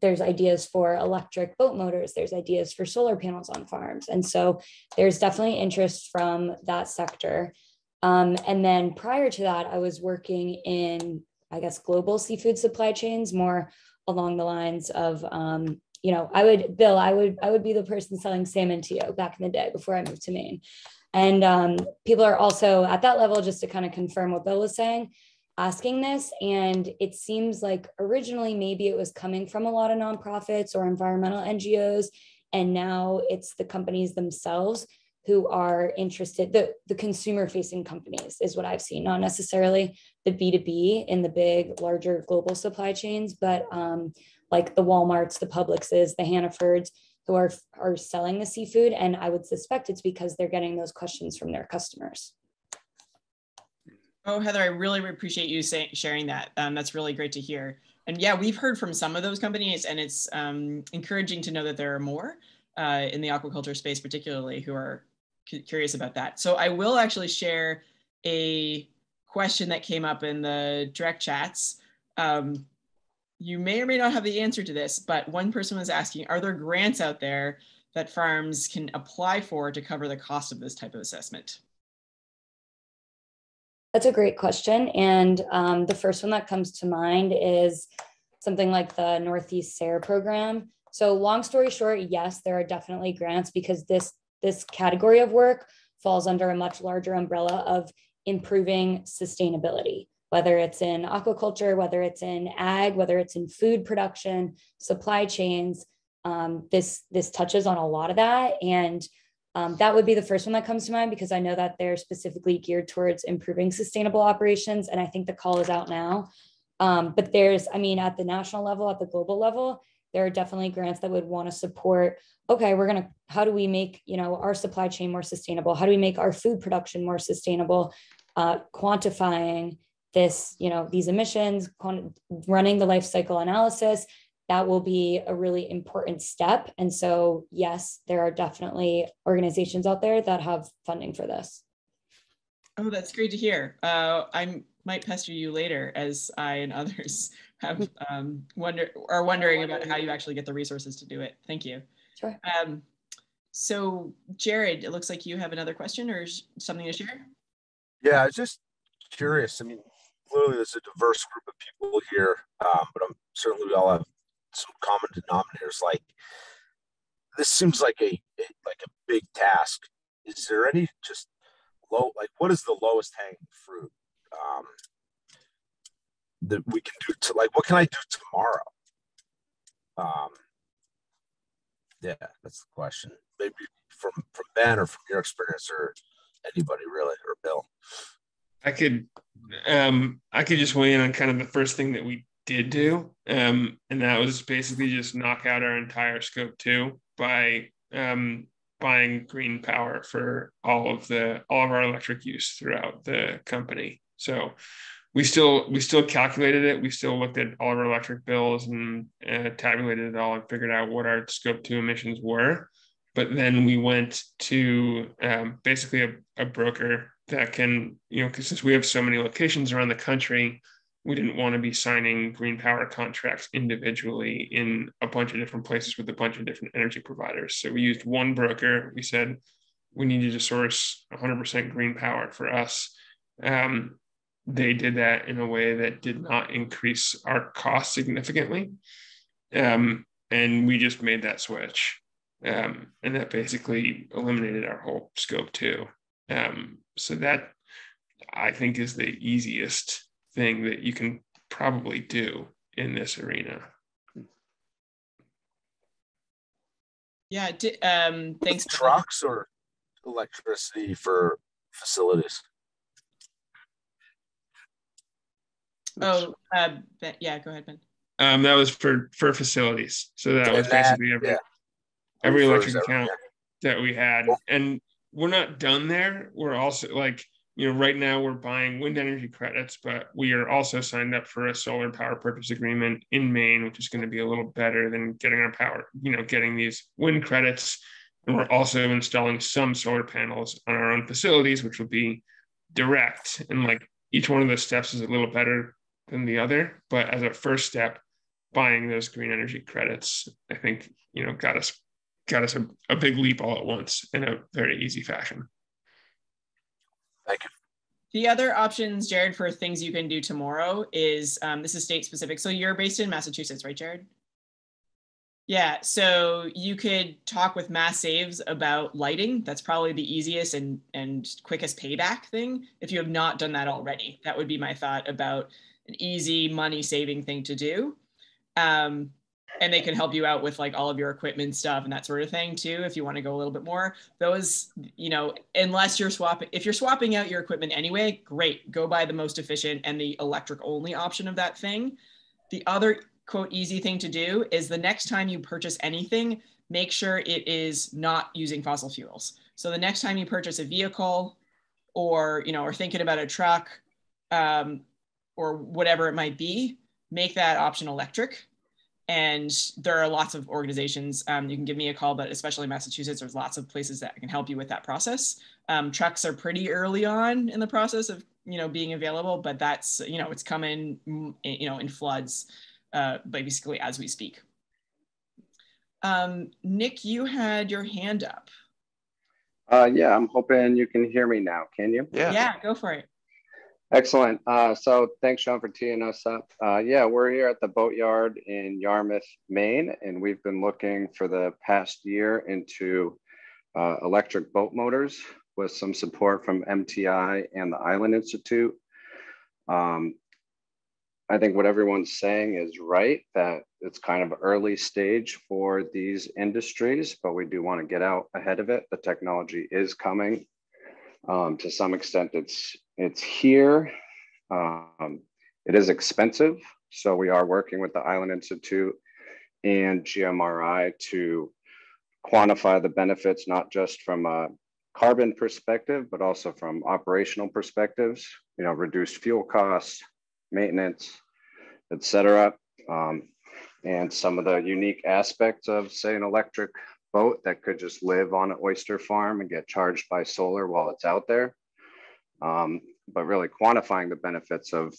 there's ideas for electric boat motors, there's ideas for solar panels on farms. And so there's definitely interest from that sector. And then prior to that, I was working in, global seafood supply chains, more along the lines of, I would be the person selling salmon to you back in the day before I moved to Maine. And people are also at that level, just to kind of confirm what Bill was saying, asking this. And it seems like originally maybe it was coming from a lot of nonprofits or environmental NGOs. And now it's the companies themselves who are interested, the consumer facing companies is what I've seen, not necessarily the B2B in the big, larger global supply chains, but like the Walmarts, the Publixes, the Hannafords, who are selling the seafood. And I would suspect it's because they're getting those questions from their customers. Oh, Heather, I really appreciate you sharing that. That's really great to hear. And yeah, we've heard from some of those companies, and it's encouraging to know that there are more in the aquaculture space, particularly, who are curious about that. So I will actually share a question that came up in the direct chats. You may or may not have the answer to this, but one person was asking, are there grants out there that farms can apply for to cover the cost of this type of assessment? That's a great question. And the first one that comes to mind is something like the Northeast SARE program. So long story short, yes, there are definitely grants because this category of work falls under a much larger umbrella of improving sustainability, whether it's in aquaculture, whether it's in ag, whether it's in food production, supply chains. This touches on a lot of that. And that would be the first one that comes to mind because I know that they're specifically geared towards improving sustainable operations. And I think the call is out now. But there's, I mean, at the national level, at the global level, there are definitely grants that would want to support, okay, how do we make, our supply chain more sustainable? How do we make our food production more sustainable? Quantifying this, these emissions, running the life cycle analysis, that will be a really important step. And so, yes, there are definitely organizations out there that have funding for this. Oh, that's great to hear. I might pester you later as I and others have wondering about how you actually get the resources to do it. Thank you. Sure. So Jared, it looks like you have another question or something to share. Yeah, I was just curious. I mean, clearly there's a diverse group of people here, but I'm certainly we all have some common denominators. Like, this seems like a big task. Is there any just what is the lowest hanging fruit that we can do to, what can I do tomorrow? Yeah, that's the question. Maybe from Ben or from your experience or anybody really, or Bill. I could just weigh in on kind of the first thing that we did do, and that was basically just knock out our entire scope 2 by buying green power for all of our electric use throughout the company. So we still calculated it. We still looked at all of our electric bills and tabulated it all and figured out what our scope 2 emissions were. But then we went to basically a broker that can, because since we have so many locations around the country, we didn't want to be signing green power contracts individually in a bunch of different places with a bunch of different energy providers. So we used one broker. We said we needed to source 100% green power for us. They did that in a way that did not increase our cost significantly. And we just made that switch. And that basically eliminated our whole scope 2. So that, I think, is the easiest thing that you can probably do in this arena. Yeah, thanks. Trucks or electricity for facilities? Oh, yeah, go ahead, Ben. That was for facilities. So that was basically every electric account that we had. And we're not done there. We're also right now we're buying wind energy credits, but we are also signed up for a solar power purchase agreement in Maine, which is going to be a little better than getting our power, getting these wind credits. And we're also installing some solar panels on our own facilities, which will be direct. And each one of those steps is a little better than the other. But as a first step, buying those green energy credits, I think, got us a big leap all at once in a very easy fashion. Thank you. The other options, Jared, for things you can do tomorrow is, this is state specific. So you're based in Massachusetts, right, Jared? Yeah, so you could talk with Mass Saves about lighting. That's probably the easiest and quickest payback thing. If you have not done that already, that would be my thought about an easy money saving thing to do. And they can help you out with all of your equipment stuff and that sort of thing too, if you want to go a little bit more. Those, unless if you're swapping out your equipment anyway, great, go buy the most efficient and the electric only option of that thing. The other quote easy thing to do is the next time you purchase anything, make sure it is not using fossil fuels. So the next time you purchase a vehicle or thinking about a truck or whatever it might be, make that option electric. And there are lots of organizations, you can give me a call, but especially in Massachusetts, there's lots of places that can help you with that process. Trucks are pretty early on in the process of, being available, but that's, it's coming, in floods, basically as we speak. Nick, you had your hand up. Yeah, I'm hoping you can hear me now. Can you? Yeah, go for it. Excellent. So thanks, Sean, for teeing us up. Yeah, we're here at the Boatyard in Yarmouth, Maine, and we've been looking for the past year into electric boat motors with some support from MTI and the Island Institute. I think what everyone's saying is right, that it's kind of early stage for these industries, but we do want to get out ahead of it. The technology is coming. To some extent, it's here. It is expensive. So we are working with the Island Institute and GMRI to quantify the benefits, not just from a carbon perspective, but also from operational perspectives, you know, reduced fuel costs, maintenance, et cetera. And some of the unique aspects of, say, an electric boat that could just live on an oyster farm and get charged by solar while it's out there. But really quantifying the benefits of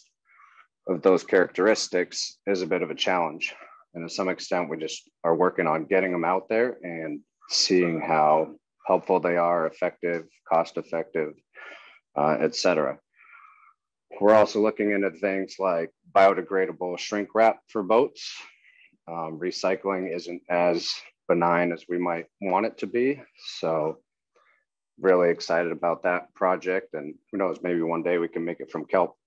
those characteristics is a bit of a challenge. And to some extent, we just are working on getting them out there and seeing how helpful they are, effective, cost effective, et cetera. We're also looking into things like biodegradable shrink wrap for boats. Recycling isn't as benign as we might want it to be. So really excited about that project. And who knows, maybe one day we can make it from kelp.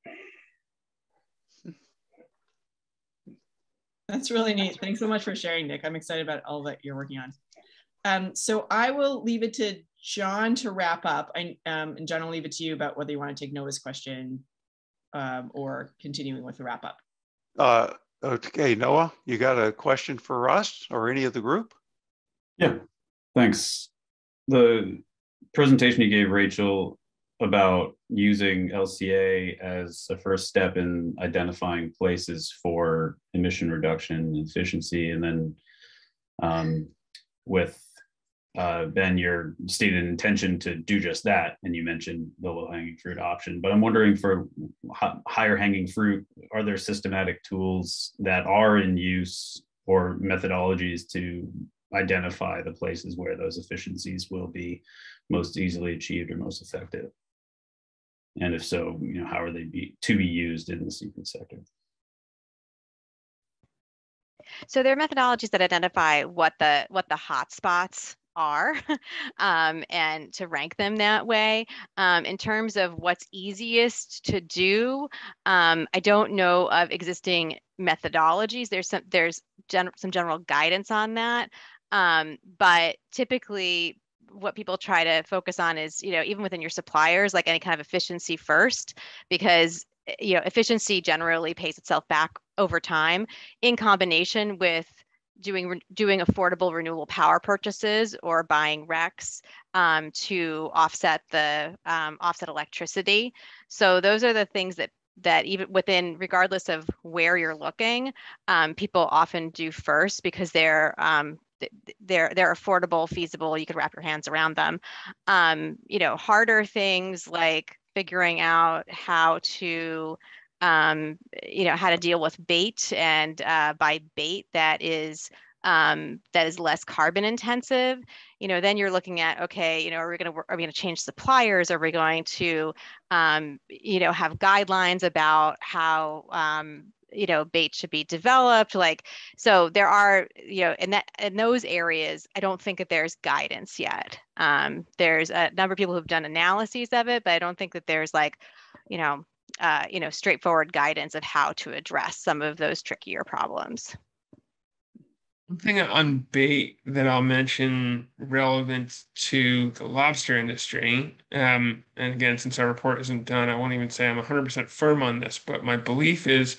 That's really neat. Thanks so much for sharing, Nick. I'm excited about all that you're working on. So I will leave it to John to wrap up. And John, I'll leave it to you about whether you want to take Noah's question or continuing with the wrap up. Okay, Noah, you got a question for us or any of the group? Yeah, thanks. The presentation you gave, Rachel, about using LCA as a first step in identifying places for emission reduction and efficiency, and then with Ben, your stated intention to do just that, and you mentioned the low-hanging fruit option. But I'm wondering, for higher hanging fruit, are there systematic tools that are in use or methodologies to identify the places where those efficiencies will be most easily achieved or most effective? And if so, you know, how are they to be used in the seafood sector? So there are methodologies that identify what the hot spots are and to rank them that way. In terms of what's easiest to do, I don't know of existing methodologies. There's some general guidance on that, but typically what people try to focus on is, you know, even within your suppliers, like any kind of efficiency first, because, you know, efficiency generally pays itself back over time in combination with doing affordable renewable power purchases or buying RECs to offset the offset electricity. So those are the things that even within, regardless of where you're looking, people often do first because they're affordable, feasible. You could wrap your hands around them. You know, harder things like figuring out how to you know, how to deal with bait and buy bait that is less carbon intensive. You know, then you're looking at, okay, you know, are we going to change suppliers? Are we going to you know, have guidelines about how you know, bait should be developed? Like, so there are, you know, in those areas, I don't think that there's guidance yet. There's a number of people who've done analyses of it, but I don't think that there's like, you know, straightforward guidance of how to address some of those trickier problems. One thing on bait that I'll mention relevant to the lobster industry, and again, since our report isn't done, I won't even say I'm 100% firm on this, but my belief is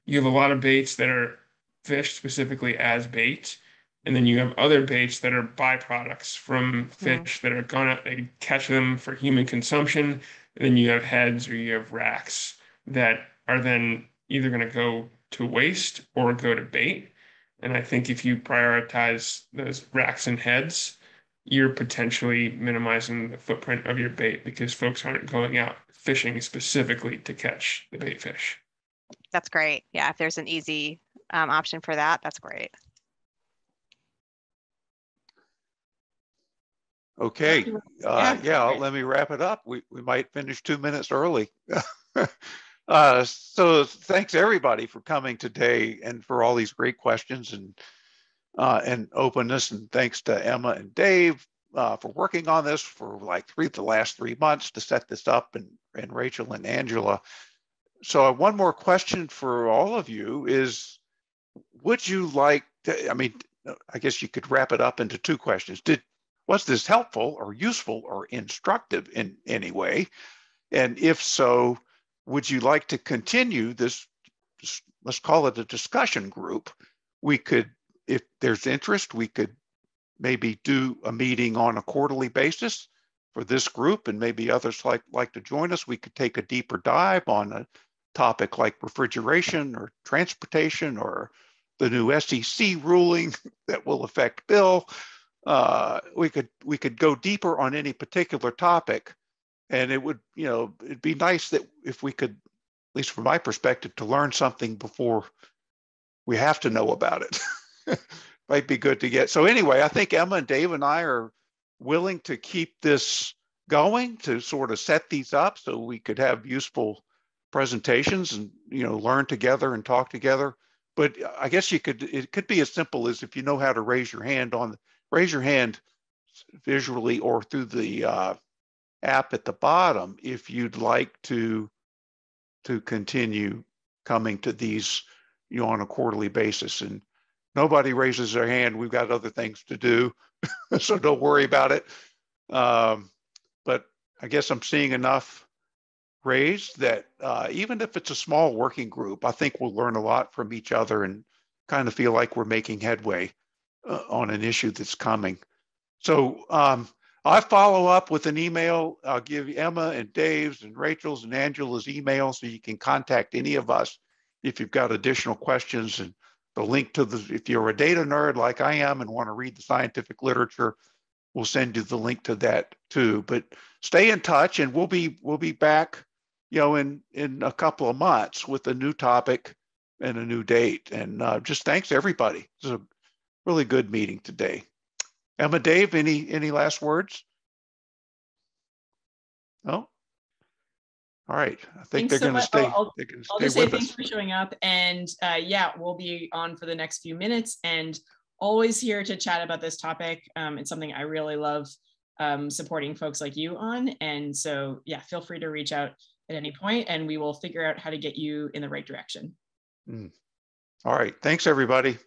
you have a lot of baits that are fished specifically as bait, and then you have other baits that are byproducts from fish that are gone out, they catch them for human consumption, and then you have heads or you have racks that are then either going to go to waste or go to bait. And I think if you prioritize those racks and heads, you're potentially minimizing the footprint of your bait because folks aren't going out fishing specifically to catch the bait fish. That's great. Yeah, if there's an easy option for that, that's great. Okay. Yeah, let me wrap it up. We might finish 2 minutes early. So thanks everybody for coming today and for all these great questions and openness. And thanks to Emma and Dave for working on this for like the last 3 months to set this up, and Rachel and Angela. So one more question for all of you is, would you like to, I mean, I guess you could wrap it up into 2 questions. Was this helpful or useful or instructive in any way? And if so, would you like to continue this, let's call it a discussion group? We could, if there's interest, we could maybe do a meeting on a quarterly basis for this group, and maybe others like to join us. We could take a deeper dive on a topic like refrigeration or transportation or the new SEC ruling that will affect Bill. We could go deeper on any particular topic, and it would, it'd be nice that if we could, at least from my perspective, to learn something before we have to know about it. Might be good to get. So anyway, I think Emma and Dave and I are willing to keep this going, to sort of set these up so we could have useful presentations and, learn together and talk together. But I guess it could be as simple as, if you know how to raise your hand visually or through the app at the bottom, if you'd like to continue coming to these, on a quarterly basis. And nobody raises their hand. We've got other things to do, so don't worry about it. But I guess I'm seeing enough raised that even if it's a small working group, I think we'll learn a lot from each other and kind of feel like we're making headway on an issue that's coming. So I follow up with an email. I'll give Emma and Dave's and Rachel's and Angela's email so you can contact any of us if you've got additional questions. And the link to if you're a data nerd like I am and want to read the scientific literature, we'll send you the link to that too. But stay in touch, and we'll be back, in a couple of months with a new topic and a new date. And just thanks everybody. This is a really good meeting today. Emma, Dave, any last words? No? All right. I think they're going to stay. I'll just say thanks for showing up. And yeah, we'll be on for the next few minutes, and always here to chat about this topic. It's something I really love supporting folks like you on. And so, yeah, feel free to reach out at any point, and we will figure out how to get you in the right direction. All right. Thanks, everybody.